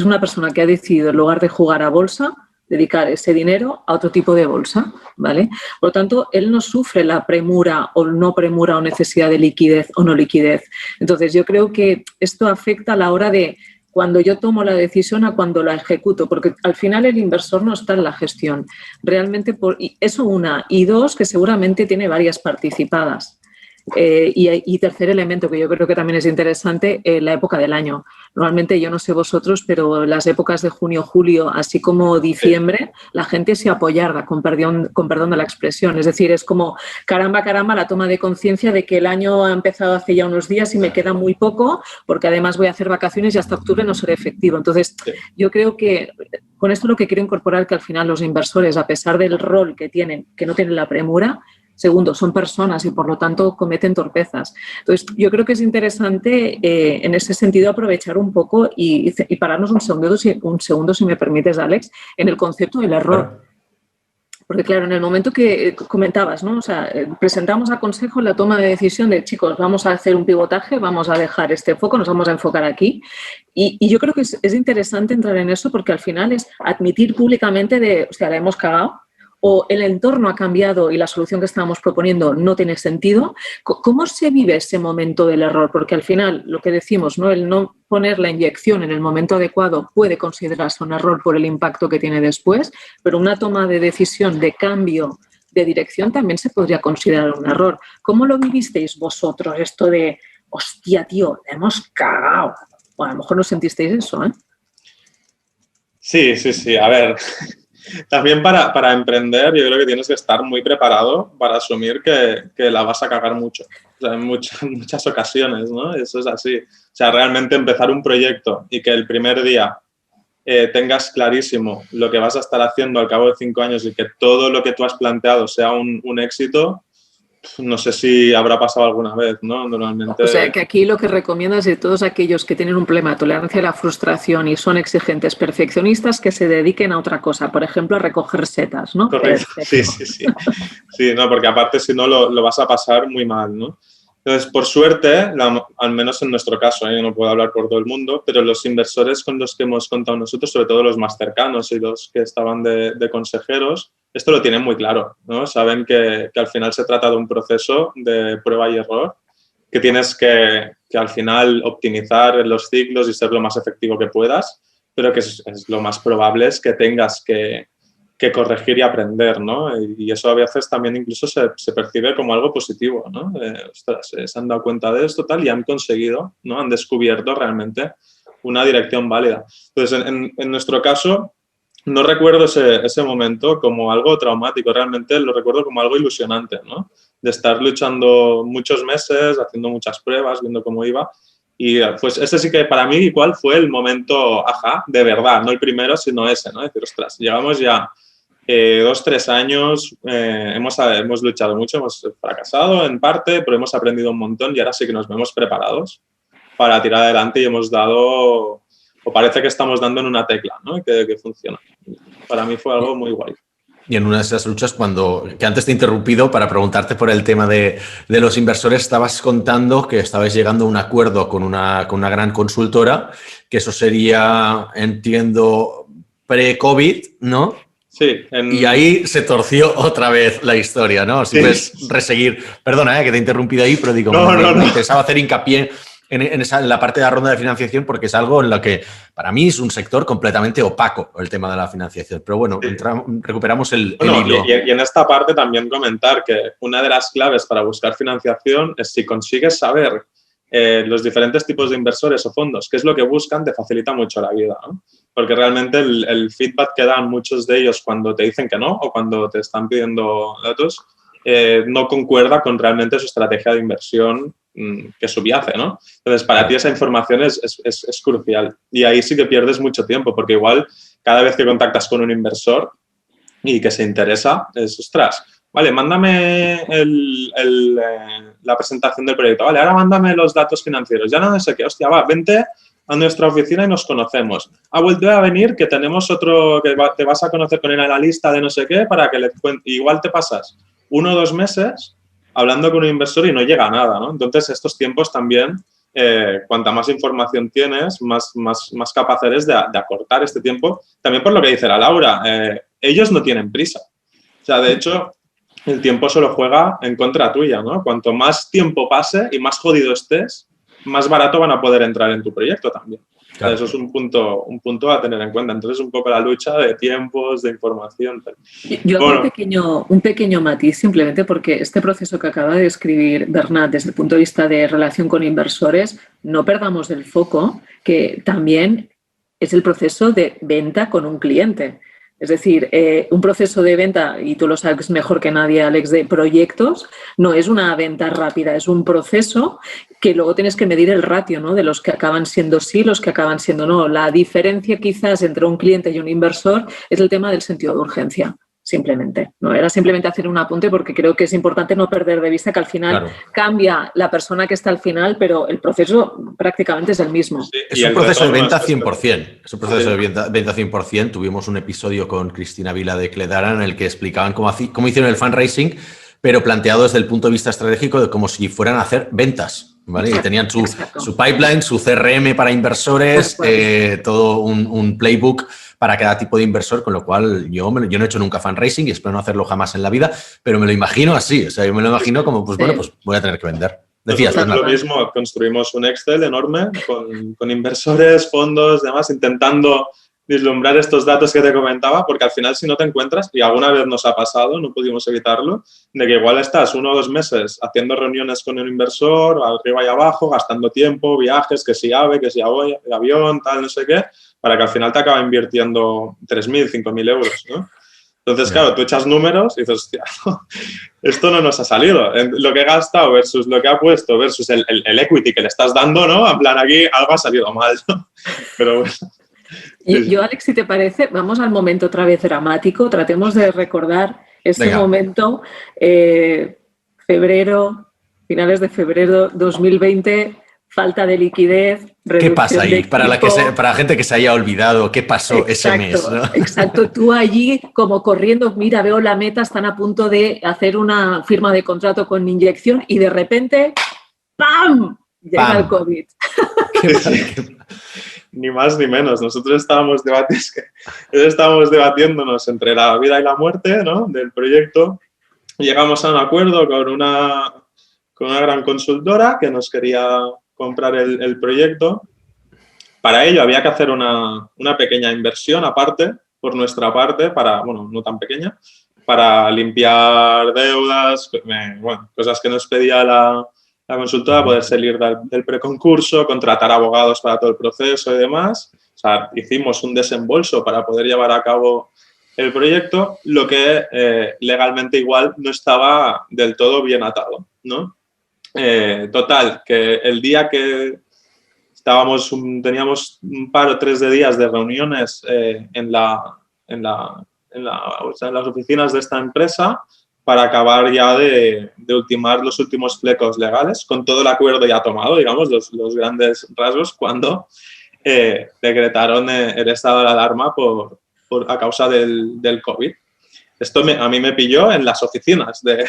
una persona que ha decidido, en lugar de jugar a bolsa, dedicar ese dinero a otro tipo de bolsa, ¿vale? Por lo tanto, él no sufre la premura o no premura o necesidad de liquidez o no liquidez. Entonces, yo creo que esto afecta a la hora de cuando yo tomo la decisión a cuando la ejecuto, porque al final el inversor no está en la gestión. Realmente, eso una. Y dos, que seguramente tiene varias participadas. Y tercer elemento, que yo creo que también es interesante, la época del año. Normalmente, yo no sé vosotros, pero las épocas de junio, julio, así como diciembre, la gente se apoyarda, con perdón de la expresión. Es decir, es como, caramba, la toma de conciencia de que el año ha empezado hace ya unos días y me queda muy poco, porque además voy a hacer vacaciones y hasta octubre no seré efectivo. Entonces, yo creo que con esto lo que quiero incorporar que al final los inversores, a pesar del rol que tienen, que no tienen la premura, segundo, son personas y por lo tanto cometen torpezas. Entonces, yo creo que es interesante en ese sentido aprovechar un poco y pararnos un segundo, si me permites, Alex, en el concepto del error. Porque, claro, en el momento que comentabas, ¿no? O sea, presentamos a consejo la toma de decisión de, chicos, vamos a hacer un pivotaje, vamos a dejar este foco, nos vamos a enfocar aquí. Y yo creo que es interesante entrar en eso porque al final es admitir públicamente o sea, la hemos cagado, o el entorno ha cambiado y la solución que estábamos proponiendo no tiene sentido. ¿Cómo se vive ese momento del error? Porque al final, lo que decimos, ¿no? El no poner la inyección en el momento adecuado puede considerarse un error por el impacto que tiene después, pero una toma de decisión de cambio de dirección también se podría considerar un error. ¿Cómo lo vivisteis vosotros esto de, hostia, tío, la hemos cagado? Bueno, a lo mejor no sentisteis eso, ¿eh? Sí. A ver... También para emprender yo creo que tienes que estar muy preparado para asumir que la vas a cagar mucho, o sea, en muchas ocasiones, ¿no? Eso es así. O sea, realmente empezar un proyecto y que el primer día tengas clarísimo lo que vas a estar haciendo al cabo de 5 años y que todo lo que tú has planteado sea un éxito, no sé si habrá pasado alguna vez, ¿no? Normalmente... O sea, que aquí lo que recomiendo es de todos aquellos que tienen un problema de tolerancia a la frustración y son exigentes, perfeccionistas, que se dediquen a otra cosa, por ejemplo, a recoger setas, ¿no? Correcto, sí. Sí, no, porque aparte si no lo vas a pasar muy mal, ¿no? Entonces, por suerte, al menos en nuestro caso, yo no puedo hablar por todo el mundo, pero los inversores con los que hemos contado nosotros, sobre todo los más cercanos y los que estaban de consejeros, esto lo tienen muy claro, ¿no? Saben que al final se trata de un proceso de prueba y error, que tienes que al final optimizar los ciclos y ser lo más efectivo que puedas, pero que es lo más probable es que tengas que corregir y aprender, ¿no? Y eso a veces también incluso se percibe como algo positivo, ¿no? Ostras, se han dado cuenta de esto tal y han conseguido, ¿no? Han descubierto realmente una dirección válida. Entonces, en nuestro caso, no recuerdo ese momento como algo traumático, realmente lo recuerdo como algo ilusionante, ¿no? De estar luchando muchos meses, haciendo muchas pruebas, viendo cómo iba. Y pues ese sí que para mí igual fue el momento, ajá, de verdad, no el primero, sino ese, ¿no? Decir, ostras, llegamos ya 2-3 años, hemos luchado mucho, hemos fracasado en parte, pero hemos aprendido un montón y ahora sí que nos vemos preparados para tirar adelante y hemos dado, o parece que estamos dando en una tecla, ¿no? Que funciona. Para mí fue algo muy guay. Y en una de esas luchas, que antes te he interrumpido para preguntarte por el tema de los inversores, estabas contando que estabais llegando a un acuerdo con una gran consultora, que eso sería, entiendo, pre-COVID, ¿no? Sí. Y ahí se torció otra vez la historia, ¿no? Si puedes reseguir. Perdona, que te he interrumpido ahí, pero digo, me interesaba hacer hincapié en la parte de la ronda de financiación porque es algo en lo que para mí es un sector completamente opaco el tema de la financiación. Pero bueno, recuperamos el hilo. Y en esta parte también comentar que una de las claves para buscar financiación es si consigues saber los diferentes tipos de inversores o fondos, qué es lo que buscan, te facilita mucho la vida, ¿no? Porque realmente el feedback que dan muchos de ellos cuando te dicen que no o cuando te están pidiendo datos no concuerda con realmente su estrategia de inversión que subyace, ¿no? Entonces, para ti esa información es crucial. Y ahí sí que pierdes mucho tiempo, porque igual cada vez que contactas con un inversor y que se interesa, es, ostras, vale, mándame la presentación del proyecto, vale, ahora mándame los datos financieros, ya no sé qué, hostia, va, vente a nuestra oficina y nos conocemos. Ha vuelto a venir que tenemos otro, que te vas a conocer con el analista de no sé qué para que le cuente, igual te pasas 1 o 2 meses hablando con un inversor y no llega a nada, ¿no? Entonces, estos tiempos también, cuanta más información tienes, más capaz eres de acortar este tiempo. También por lo que dice la Laura, ellos no tienen prisa. O sea, de hecho, el tiempo solo juega en contra tuya, ¿no? Cuanto más tiempo pase y más jodido estés, más barato van a poder entrar en tu proyecto también. Claro. Eso es un punto a tener en cuenta. Entonces, un poco la lucha de tiempos, de información. Yo hago un pequeño matiz simplemente porque este proceso que acaba de describir Bernat desde el punto de vista de relación con inversores, no perdamos el foco que también es el proceso de venta con un cliente. Es decir, un proceso de venta, y tú lo sabes mejor que nadie, Alex, de proyectos, no es una venta rápida, es un proceso que luego tienes que medir el ratio, ¿no? De los que acaban siendo sí, los que acaban siendo no. La diferencia quizás entre un cliente y un inversor es el tema del sentido de urgencia, simplemente. No era simplemente hacer un apunte porque creo que es importante no perder de vista que al final cambia la persona que está al final, pero el proceso prácticamente es el mismo. Sí, es un proceso de venta 100%. Es un proceso de venta 100%. Tuvimos un episodio con Cristina Vila de Cledara en el que explicaban cómo hicieron el fundraising, pero planteado desde el punto de vista estratégico de como si fueran a hacer ventas, ¿vale? Exacto, y tenían su pipeline, su CRM para inversores, todo un playbook para cada tipo de inversor, con lo cual yo no he hecho nunca fundraising y espero no hacerlo jamás en la vida, pero me lo imagino así, o sea, yo me lo imagino como, pues bueno, pues voy a tener que vender. Decías, lo mismo, construimos un Excel enorme con inversores, fondos, demás, intentando vislumbrar estos datos que te comentaba, porque al final si no te encuentras, y alguna vez nos ha pasado, no pudimos evitarlo, de que igual estás 1 o 2 meses haciendo reuniones con un inversor, arriba y abajo, gastando tiempo, viajes, que si AVE, que si avión, tal, no sé qué, para que al final te acaba invirtiendo 3.000, 5.000 euros, ¿no? Entonces, claro, tú echas números y dices, hostia, esto no nos ha salido. Lo que he gastado versus lo que ha puesto versus el equity que le estás dando, ¿no? En plan, aquí algo ha salido mal, ¿no? Pero bueno. Yo, Alex, si te parece, vamos al momento otra vez dramático. Tratemos de recordar ese momento, finales de febrero 2020, falta de liquidez. ¿Qué pasa ahí? Para la gente que se haya olvidado, ¿qué pasó ese mes? ¿No? Exacto, tú allí como corriendo, mira, veo la meta, están a punto de hacer una firma de contrato con inyección y de repente ¡pam! Llega ¡Pam! el COVID. Ni más ni menos. Nosotros estábamos debatiéndonos entre la vida y la muerte, ¿no?, del proyecto. Llegamos a un acuerdo con una gran consultora que nos quería comprar el proyecto. Para ello había que hacer una pequeña inversión aparte, por nuestra parte, bueno, no tan pequeña, para limpiar deudas, bueno, cosas que nos pedía la consultora, poder salir del preconcurso, contratar abogados para todo el proceso y demás. O sea, hicimos un desembolso para poder llevar a cabo el proyecto, lo que legalmente igual no estaba del todo bien atado, ¿no? Total, que el día que teníamos un par o 3 de días de reuniones en las oficinas de esta empresa para acabar ya de ultimar los últimos flecos legales, con todo el acuerdo ya tomado, digamos, los grandes rasgos, cuando decretaron el estado de alarma a causa del COVID. Esto a mí me pilló en las oficinas de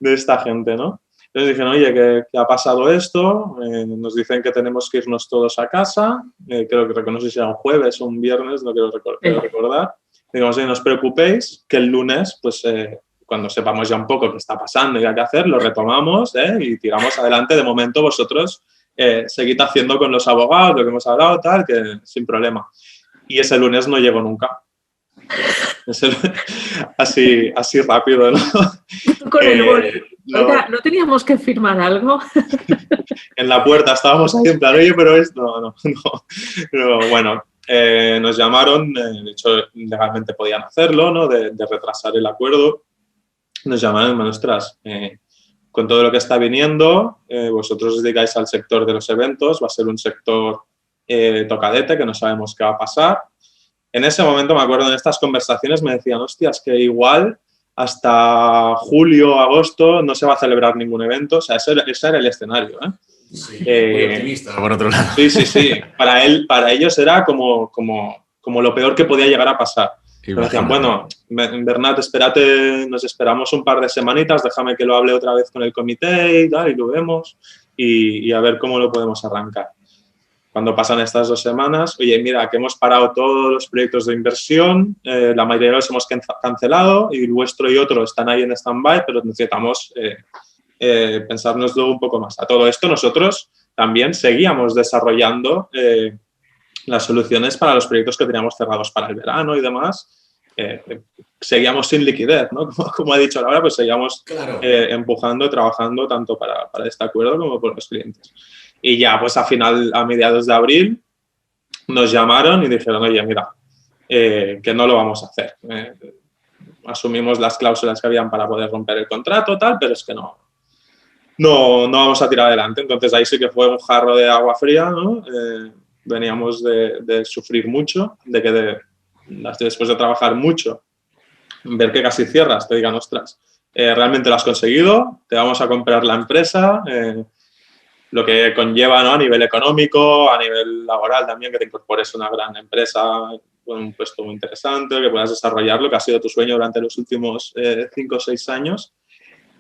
esta gente, ¿no? Entonces dijeron, oye, ¿qué ha pasado esto? Nos dicen que tenemos que irnos todos a casa. Creo que no sé si era un jueves o un viernes, no quiero recordar. Digamos, no os preocupéis, que el lunes, pues cuando sepamos ya un poco qué está pasando y qué hacer, lo retomamos y tiramos adelante. De momento vosotros seguid haciendo con los abogados lo que hemos hablado, tal, que sin problema. Y ese lunes no llegó nunca. Así rápido, ¿no? Con el boli. Oiga, ¿no teníamos que firmar algo? En la puerta estábamos ahí en plan, oye, pero esto, no. Pero bueno, nos llamaron, de hecho, legalmente podían hacerlo, ¿no? De retrasar el acuerdo. Nos llamaron, ostras, con todo lo que está viniendo, vosotros os dedicáis al sector de los eventos, va a ser un sector tocadete, que no sabemos qué va a pasar. En ese momento, me acuerdo, en estas conversaciones me decían, hostias, que igual hasta julio, agosto no se va a celebrar ningún evento. O sea, ese era el escenario, ¿eh? Sí, muy optimista, por otro lado. Sí. Para ellos era como lo peor que podía llegar a pasar. Pero decían, bueno, Bernat, espérate, nos esperamos un par de semanitas, déjame que lo hable otra vez con el comité y tal, y lo vemos, y a ver cómo lo podemos arrancar. Cuando pasan estas 2 semanas, oye, mira, que hemos parado todos los proyectos de inversión, la mayoría los hemos cancelado y vuestro y otro están ahí en stand-by, pero necesitamos pensárnoslo un poco más. A todo esto nosotros también seguíamos desarrollando las soluciones para los proyectos que teníamos cerrados para el verano y demás. Seguíamos sin liquidez, ¿no? Como ha dicho Laura, pues seguíamos empujando, trabajando tanto para este acuerdo como por los clientes. Y ya, pues a mediados de abril, nos llamaron y dijeron, oye, mira, que no lo vamos a hacer. Asumimos las cláusulas que habían para poder romper el contrato, tal, pero es que no vamos a tirar adelante. Entonces ahí sí que fue un jarro de agua fría, ¿no? Veníamos de sufrir mucho, después de trabajar mucho, ver que casi cierras, te digan, ostras, realmente lo has conseguido, te vamos a comprar la empresa, lo que conlleva, ¿no? A nivel económico, a nivel laboral también, que te incorpores a una gran empresa con un puesto muy interesante, que puedas desarrollar lo que ha sido tu sueño durante los últimos 5 o 6 años,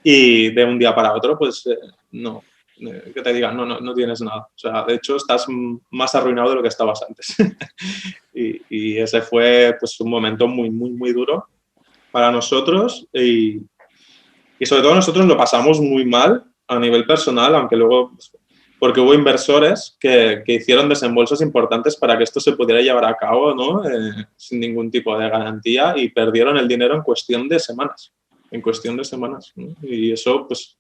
y de un día para otro, pues no, que te digan, no tienes nada. O sea, de hecho, estás más arruinado de lo que estabas antes. y ese fue, pues, un momento muy, muy, muy duro para nosotros, y sobre todo nosotros lo pasamos muy mal a nivel personal, aunque luego, porque hubo inversores que hicieron desembolsos importantes para que esto se pudiera llevar a cabo, ¿no? Sin ningún tipo de garantía, y perdieron el dinero en cuestión de semanas. ¿No? Y eso, pues,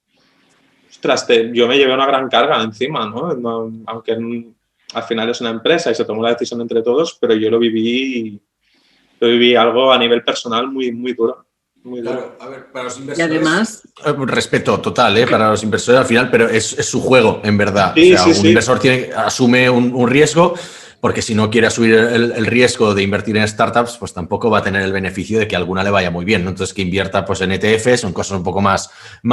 ostras, yo me llevé una gran carga encima, ¿no? Aunque al final es una empresa y se tomó la decisión entre todos, pero yo lo viví algo a nivel personal muy, muy duro. Claro, a ver, para los inversores. Y además. Respeto total, para los inversores al final, pero es su juego, en verdad. Sí, o sea, sí. Inversor asume un riesgo, porque si no quiere asumir el riesgo de invertir en startups, pues tampoco va a tener el beneficio de que alguna le vaya muy bien, ¿no? Entonces, que invierta, pues, en ETFs, en cosas un poco más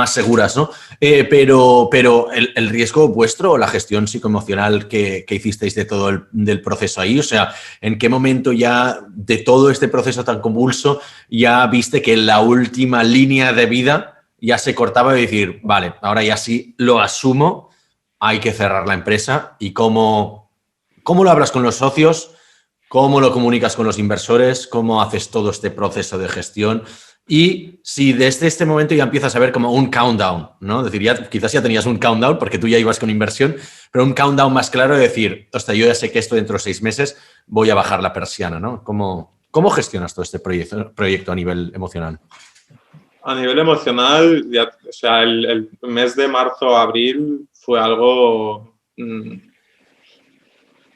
seguras, ¿no? Pero el riesgo vuestro, o la gestión psicoemocional que hicisteis de todo del proceso ahí, o sea, ¿en qué momento ya de todo este proceso tan convulso ya viste que la última línea de vida ya se cortaba y decir, vale, ahora ya sí lo asumo hay que cerrar la empresa y cómo lo hablas con los socios, cómo lo comunicas con los inversores, cómo haces todo este proceso de gestión y si desde este momento ya empiezas a ver como un countdown, ¿no? Es decir, quizás ya tenías un countdown porque tú ya ibas con inversión, pero un countdown más claro de decir, hostia, yo ya sé que esto dentro de 6 meses voy a bajar la persiana, ¿no? ¿Cómo gestionas todo este proyecto a nivel emocional? A nivel emocional, o sea, el mes de marzo-abril fue algo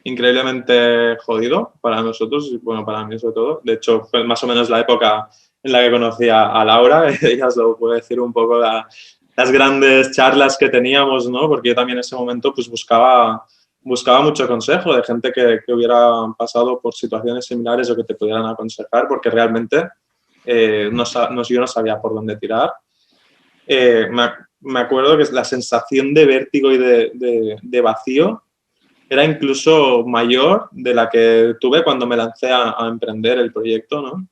increíblemente jodido para nosotros y, bueno, para mí sobre todo. De hecho, fue más o menos la época en la que conocí a Laura. Ella os lo puede decir un poco las grandes charlas que teníamos, ¿no? Porque yo también en ese momento pues buscaba mucho consejo de gente que hubiera pasado por situaciones similares o que te pudieran aconsejar, porque realmente yo no sabía por dónde tirar. Me acuerdo que la sensación de vértigo y de vacío era incluso mayor de la que tuve cuando me lancé a emprender el proyecto, ¿no?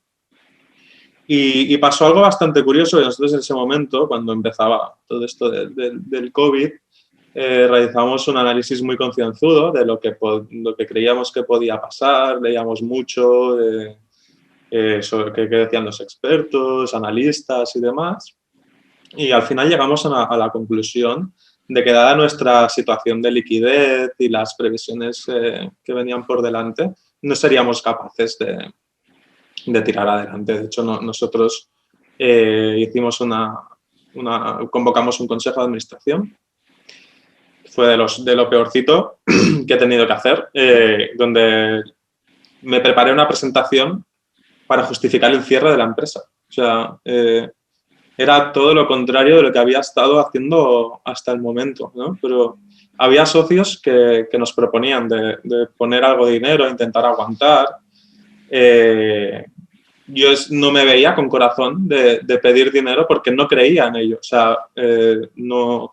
Y pasó algo bastante curioso. Nosotros en ese momento, cuando empezaba todo esto del COVID, realizamos un análisis muy concienzudo de lo que creíamos que podía pasar, leíamos mucho sobre qué decían los expertos, analistas y demás. Y al final llegamos a la conclusión de que dada nuestra situación de liquidez y las previsiones que venían por delante, no seríamos capaces de tirar adelante. De hecho, nosotros convocamos un consejo de administración. Fue de lo peorcito que he tenido que hacer, donde me preparé una presentación para justificar el cierre de la empresa. O sea, era todo lo contrario de lo que había estado haciendo hasta el momento, ¿no? Pero había socios que nos proponían de poner algo de dinero, intentar aguantar. Yo no me veía con corazón de pedir dinero porque no creía en ello. O sea, no...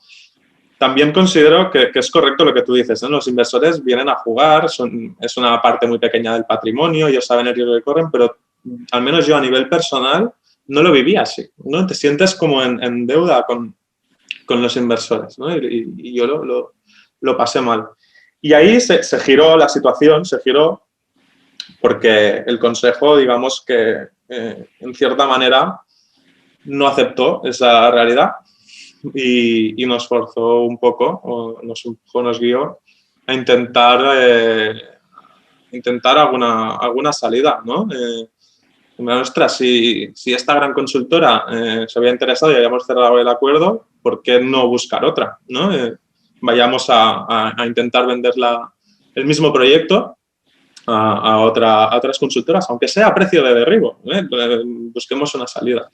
También considero que es correcto lo que tú dices, ¿no? Los inversores vienen a jugar, es una parte muy pequeña del patrimonio, ellos saben el riesgo que corren, pero al menos yo a nivel personal no lo vivía así, ¿no? Te sientes como en deuda con los inversores, ¿no? Y yo lo pasé mal. Y ahí se giró la situación, porque el consejo, digamos que en cierta manera no aceptó esa realidad y nos forzó un poco, o nos guió a intentar alguna salida, ¿no? Ostras, si esta gran consultora se había interesado y habíamos cerrado el acuerdo, ¿por qué no buscar otra, ¿no? Vayamos a intentar vender el mismo proyecto a otras consultoras, aunque sea a precio de derribo, busquemos una salida.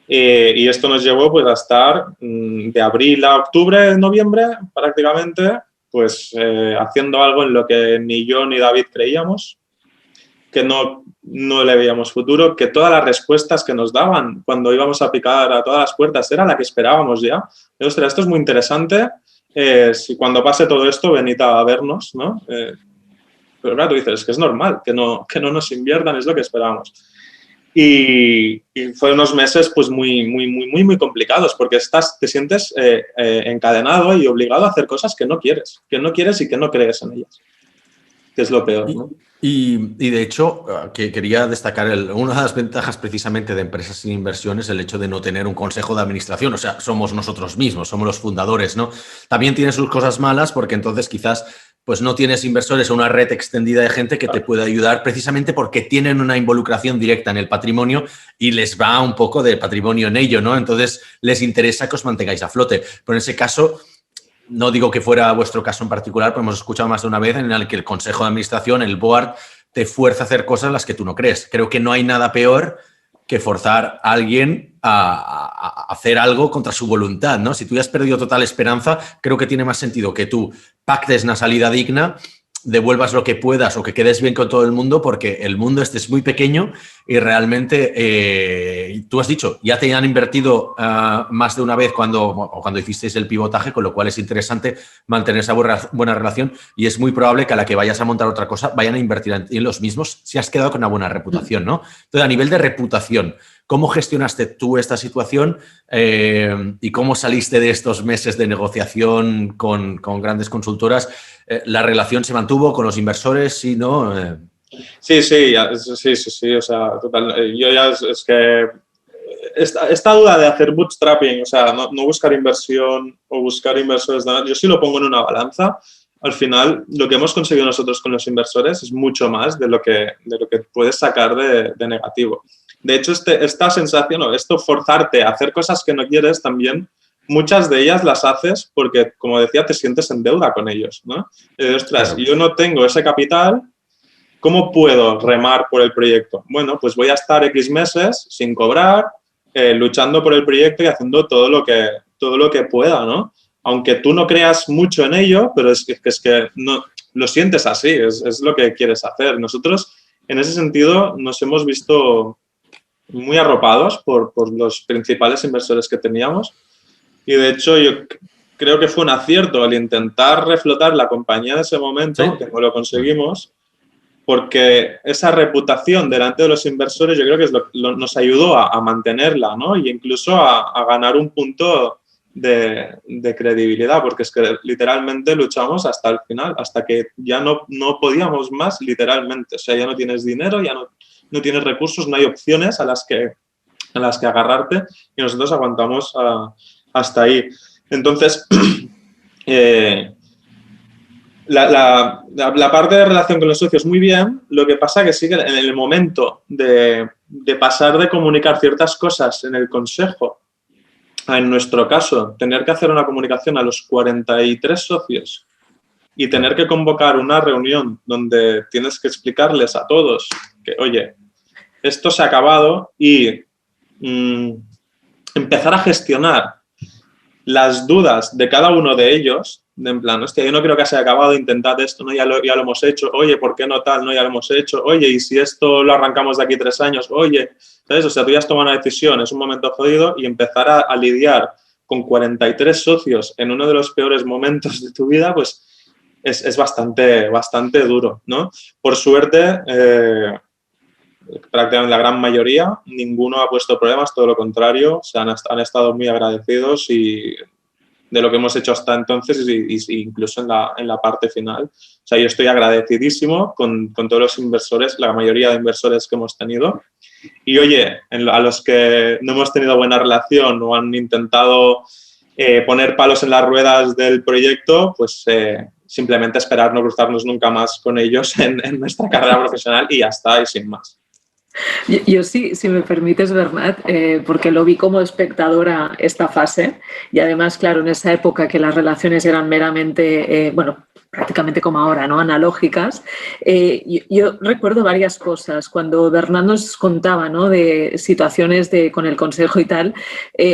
Y esto nos llevó pues, a estar de abril a octubre, noviembre, prácticamente, pues haciendo algo en lo que ni yo ni David creíamos, que no le veíamos futuro, que todas las respuestas que nos daban cuando íbamos a picar a todas las puertas era la que esperábamos ya. Y, ostras, esto es muy interesante, si cuando pase todo esto venid a vernos, ¿no? Pero claro, tú dices, es que es normal que no nos inviertan, es lo que esperábamos. Y fue unos meses pues muy complicados porque te sientes encadenado y obligado a hacer cosas que no quieres y que no crees en ellas, que es lo peor, ¿no? Y de hecho, que quería destacar una de las ventajas precisamente de empresas sin inversión es el hecho de no tener un consejo de administración. O sea, somos nosotros mismos, somos los fundadores, ¿no? También tiene sus cosas malas porque entonces quizás pues no tienes inversores o una red extendida de gente que te pueda ayudar precisamente porque tienen una involucración directa en el patrimonio y les va un poco de patrimonio en ello, ¿no? Entonces les interesa que os mantengáis a flote. Pero en ese caso... No digo que fuera vuestro caso en particular, pero hemos escuchado más de una vez en el que el consejo de administración, el board, te fuerza a hacer cosas en las que tú no crees. Creo que no hay nada peor que forzar a alguien a hacer algo contra su voluntad, ¿no? Si tú ya has perdido total esperanza, creo que tiene más sentido que tú pactes una salida digna, devuelvas lo que puedas o que quedes bien con todo el mundo, porque el mundo este es muy pequeño y realmente tú has dicho, ya te han invertido más de una vez cuando hicisteis el pivotaje, con lo cual es interesante mantener esa buena relación y es muy probable que a la que vayas a montar otra cosa vayan a invertir en los mismos si has quedado con una buena reputación, ¿no? Entonces, a nivel de reputación, ¿cómo gestionaste tú esta situación y cómo saliste de estos meses de negociación con grandes consultoras? ¿La relación se mantuvo con los inversores? ¿Sí, no? Sí, sí, o sea, total. Yo ya es que esta duda de hacer bootstrapping, o sea, no buscar inversión o buscar inversores, yo sí lo pongo en una balanza. Al final, lo que hemos conseguido nosotros con los inversores es mucho más de lo que puedes sacar de negativo. De hecho, esta sensación o esto forzarte a hacer cosas que no quieres también, muchas de ellas las haces porque, como decía, te sientes en deuda con ellos, ¿no? Ostras, claro. Yo no tengo ese capital, ¿cómo puedo remar por el proyecto? Bueno, pues voy a estar X meses sin cobrar, luchando por el proyecto y haciendo todo lo que pueda, ¿no? Aunque tú no creas mucho en ello, pero es que no, lo sientes así, es lo que quieres hacer. Nosotros, en ese sentido, nos hemos visto muy arropados por los principales inversores que teníamos y, de hecho, yo creo que fue un acierto el intentar reflotar la compañía en ese momento, ¿sí? Que no lo conseguimos, porque esa reputación delante de los inversores yo creo que nos ayudó a mantenerla, ¿no? Y incluso a ganar un punto de credibilidad, porque es que literalmente luchamos hasta el final, hasta que ya no podíamos más, literalmente. O sea, ya no tienes dinero, ya no tienes recursos, no hay opciones a las que agarrarte y nosotros aguantamos hasta ahí. Entonces, la parte de relación con los socios muy bien, lo que pasa que sí que en el momento de pasar de comunicar ciertas cosas en el consejo, en nuestro caso, tener que hacer una comunicación a los 43 socios y tener que convocar una reunión donde tienes que explicarles a todos que, oye, esto se ha acabado y empezar a gestionar las dudas de cada uno de ellos, en plan, hostia, yo no creo que se haya acabado, intentad esto, ¿no? Ya lo hemos hecho, oye, ¿por qué no tal? No, ya lo hemos hecho, oye, y si esto lo arrancamos de aquí 3 años, oye, ¿sabes? O sea, tú ya has tomado una decisión, es un momento jodido y empezar a lidiar con 43 socios en uno de los peores momentos de tu vida, pues es bastante duro, ¿no? Por suerte, prácticamente la gran mayoría, ninguno ha puesto problemas, todo lo contrario, han estado muy agradecidos y de lo que hemos hecho hasta entonces y incluso en la parte final. O sea, yo estoy agradecidísimo con todos los inversores, la mayoría de inversores que hemos tenido. Y oye, a los que no hemos tenido buena relación o han intentado poner palos en las ruedas del proyecto, pues simplemente esperar no cruzarnos nunca más con ellos en nuestra carrera profesional y ya está, y sin más. Yo sí, si me permites, Bernat, porque lo vi como espectadora esta fase y además, claro, en esa época que las relaciones eran meramente, prácticamente como ahora, ¿no? Analógicas. Yo recuerdo varias cosas. Cuando Bernat nos contaba, ¿no? De situaciones con el consejo y tal,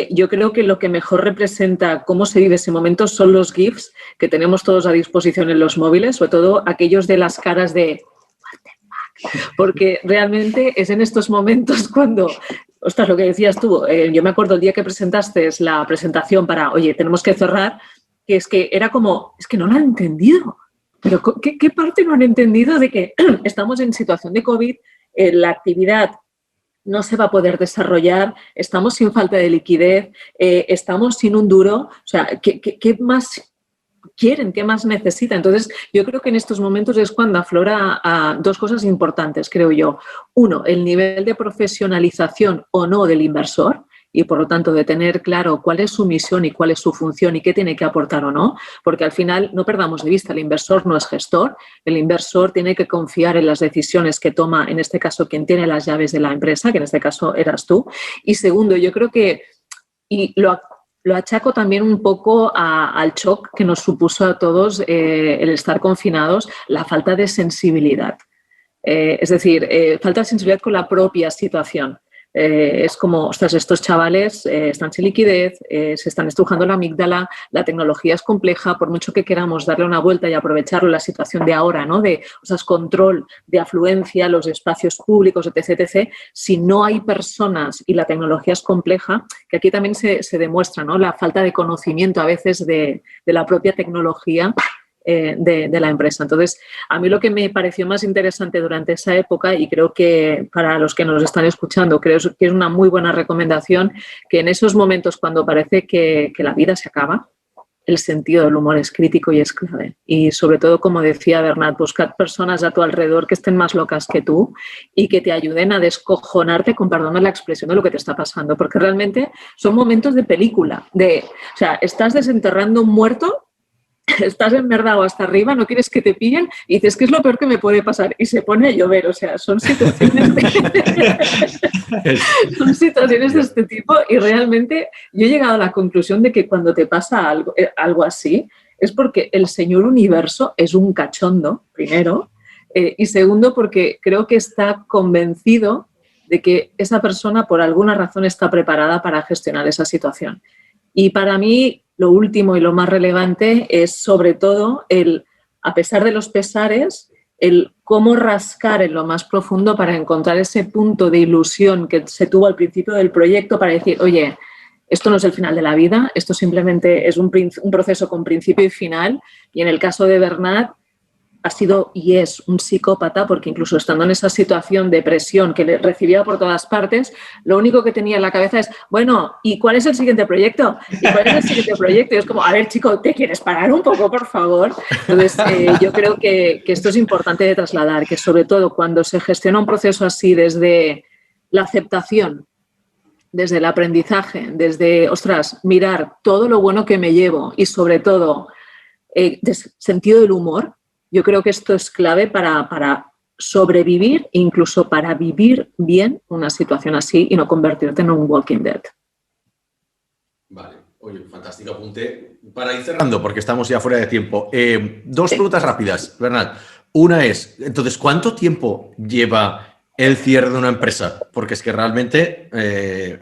yo creo que lo que mejor representa cómo se vive ese momento son los GIFs que tenemos todos a disposición en los móviles, sobre todo aquellos de las caras de... Porque realmente es en estos momentos cuando, ostras, lo que decías tú, yo me acuerdo el día que presentaste la presentación para, oye, tenemos que cerrar, que es que era como, es que no lo han entendido. Pero ¿qué parte no han entendido de que estamos en situación de COVID, la actividad no se va a poder desarrollar, estamos sin falta de liquidez, estamos sin un duro? O sea, ¿qué más quieren, qué más necesitan? Entonces, yo creo que en estos momentos es cuando aflora dos cosas importantes, creo yo. Uno, el nivel de profesionalización o no del inversor y, por lo tanto, de tener claro cuál es su misión y cuál es su función y qué tiene que aportar o no, porque al final no perdamos de vista, el inversor no es gestor, el inversor tiene que confiar en las decisiones que toma, en este caso, quien tiene las llaves de la empresa, que en este caso eras tú. Y segundo, yo creo que, y lo achaco también un poco al shock que nos supuso a todos el estar confinados, la falta de sensibilidad. Es decir, falta de sensibilidad con la propia situación. Es como, ostras, estos chavales están sin liquidez, se están estrujando la amígdala, la tecnología es compleja, por mucho que queramos darle una vuelta y aprovecharlo en la situación de ahora, ¿no? De, o sea, control de afluencia, los espacios públicos, etc., etc., si no hay personas y la tecnología es compleja, que aquí también se demuestra, ¿no? La falta de conocimiento a veces de la propia tecnología de la empresa. Entonces, a mí lo que me pareció más interesante durante esa época, y creo que para los que nos están escuchando, creo que es una muy buena recomendación, que en esos momentos cuando parece que la vida se acaba, el sentido del humor es crítico y es clave. Y sobre todo, como decía Bernat, buscar personas a tu alrededor que estén más locas que tú y que te ayuden a descojonarte, con perdón la expresión, de lo que te está pasando. Porque realmente son momentos de película. O sea, estás desenterrando un muerto, estás enmerdado hasta arriba, no quieres que te pillen y dices, ¿qué es lo peor que me puede pasar? Y se pone a llover. O sea, son situaciones son situaciones de este tipo, y realmente yo he llegado a la conclusión de que cuando te pasa algo así es porque el señor universo es un cachondo, primero, y segundo porque creo que está convencido de que esa persona por alguna razón está preparada para gestionar esa situación. Y para mí lo último y lo más relevante es sobre todo a pesar de los pesares, el cómo rascar en lo más profundo para encontrar ese punto de ilusión que se tuvo al principio del proyecto para decir, oye, esto no es el final de la vida, esto simplemente es un proceso con principio y final. Y en el caso de Bernat, ha sido y es un psicópata, porque incluso estando en esa situación de presión que le recibía por todas partes, lo único que tenía en la cabeza es, bueno, ¿y cuál es el siguiente proyecto? ¿Y cuál es el siguiente proyecto? Y es como, a ver, chico, ¿te quieres parar un poco, por favor? Entonces, yo creo que esto es importante de trasladar, que sobre todo cuando se gestiona un proceso así desde la aceptación, desde el aprendizaje, desde, ostras, mirar todo lo bueno que me llevo y sobre todo sentido del humor. Yo creo que esto es clave para sobrevivir e incluso para vivir bien una situación así y no convertirte en un Walking Dead. Vale, oye, fantástico apunte. Para ir cerrando, porque estamos ya fuera de tiempo, dos preguntas rápidas, Bernat. Una es, entonces, ¿cuánto tiempo lleva el cierre de una empresa? Porque es que realmente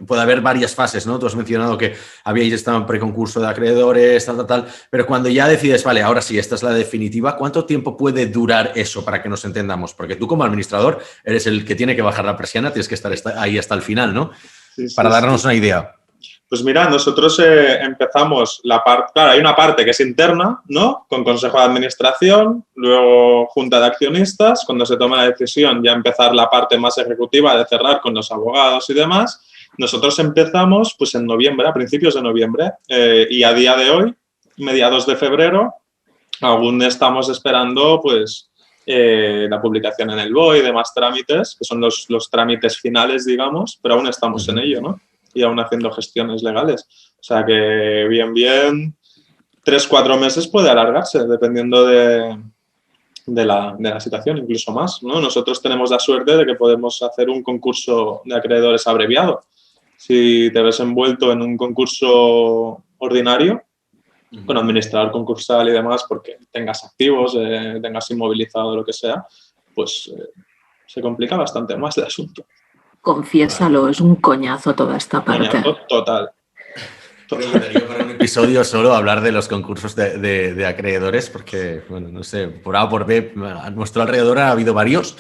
puede haber varias fases, ¿no? Tú has mencionado que habíais estado en preconcurso de acreedores, tal, pero cuando ya decides, vale, ahora sí, esta es la definitiva, ¿cuánto tiempo puede durar eso para que nos entendamos? Porque tú como administrador eres el que tiene que bajar la persiana, tienes que estar ahí hasta el final, ¿no? Sí, para darnos una idea. Pues mira, nosotros empezamos la parte, claro, hay una parte que es interna, ¿no? Con consejo de administración, luego junta de accionistas, cuando se toma la decisión ya empezar la parte más ejecutiva de cerrar con los abogados y demás. Nosotros empezamos pues en noviembre, a principios de noviembre, y a día de hoy, mediados de febrero, aún estamos esperando pues la publicación en el BOE y demás trámites, que son los trámites finales, digamos, pero aún estamos en ello, ¿no? Y aún haciendo gestiones legales. O sea que bien, 3-4 meses puede alargarse, dependiendo de la situación, incluso más, ¿no? Nosotros tenemos la suerte de que podemos hacer un concurso de acreedores abreviado. Si te ves envuelto en un concurso ordinario, con administrador concursal y demás, porque tengas activos, tengas inmovilizado lo que sea, pues se complica bastante más el asunto. Confiésalo, es un coñazo toda esta parte. Coñazo total. Creo que daría para un episodio solo hablar de los concursos de acreedores, porque, bueno, no sé, por A o por B, a nuestro alrededor ha habido varios.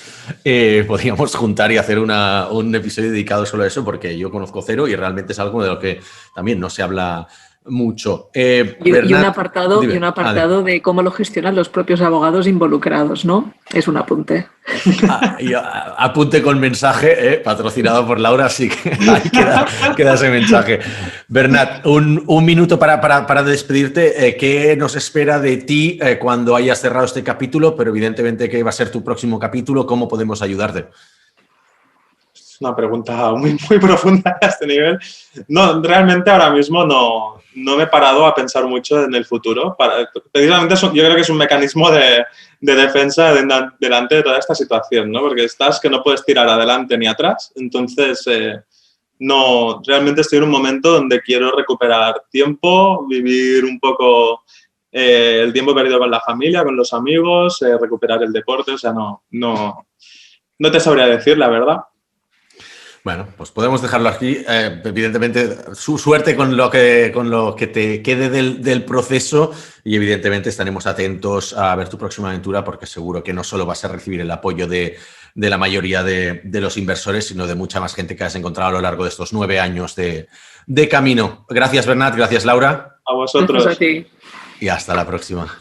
Podríamos juntar y hacer un episodio dedicado solo a eso, porque yo conozco cero y realmente es algo de lo que también no se habla mucho. Bernat, y un apartado de cómo lo gestionan los propios abogados involucrados, ¿no? Es un apunte. Apunte con mensaje, patrocinado por Laura, así que ahí queda ese mensaje. Bernat, un minuto para despedirte. ¿Qué nos espera de ti cuando hayas cerrado este capítulo? Pero evidentemente, ¿qué va a ser tu próximo capítulo? ¿Cómo podemos ayudarte? Una pregunta muy, muy profunda a este nivel. No, realmente ahora mismo no me he parado a pensar mucho en el futuro. Precisamente yo creo que es un mecanismo de defensa delante de toda esta situación, ¿no? Porque estás que no puedes tirar adelante ni atrás. Entonces, no, realmente estoy en un momento donde quiero recuperar tiempo, vivir un poco el tiempo perdido con la familia, con los amigos, recuperar el deporte. O sea, no te sabría decir, la verdad. Bueno, pues podemos dejarlo aquí. Evidentemente, su suerte con lo que te quede del proceso y evidentemente estaremos atentos a ver tu próxima aventura porque seguro que no solo vas a recibir el apoyo de la mayoría de los inversores, sino de mucha más gente que has encontrado a lo largo de estos 9 años de camino. Gracias, Bernat. Gracias, Laura. A vosotros. Gracias a ti. Y hasta la próxima.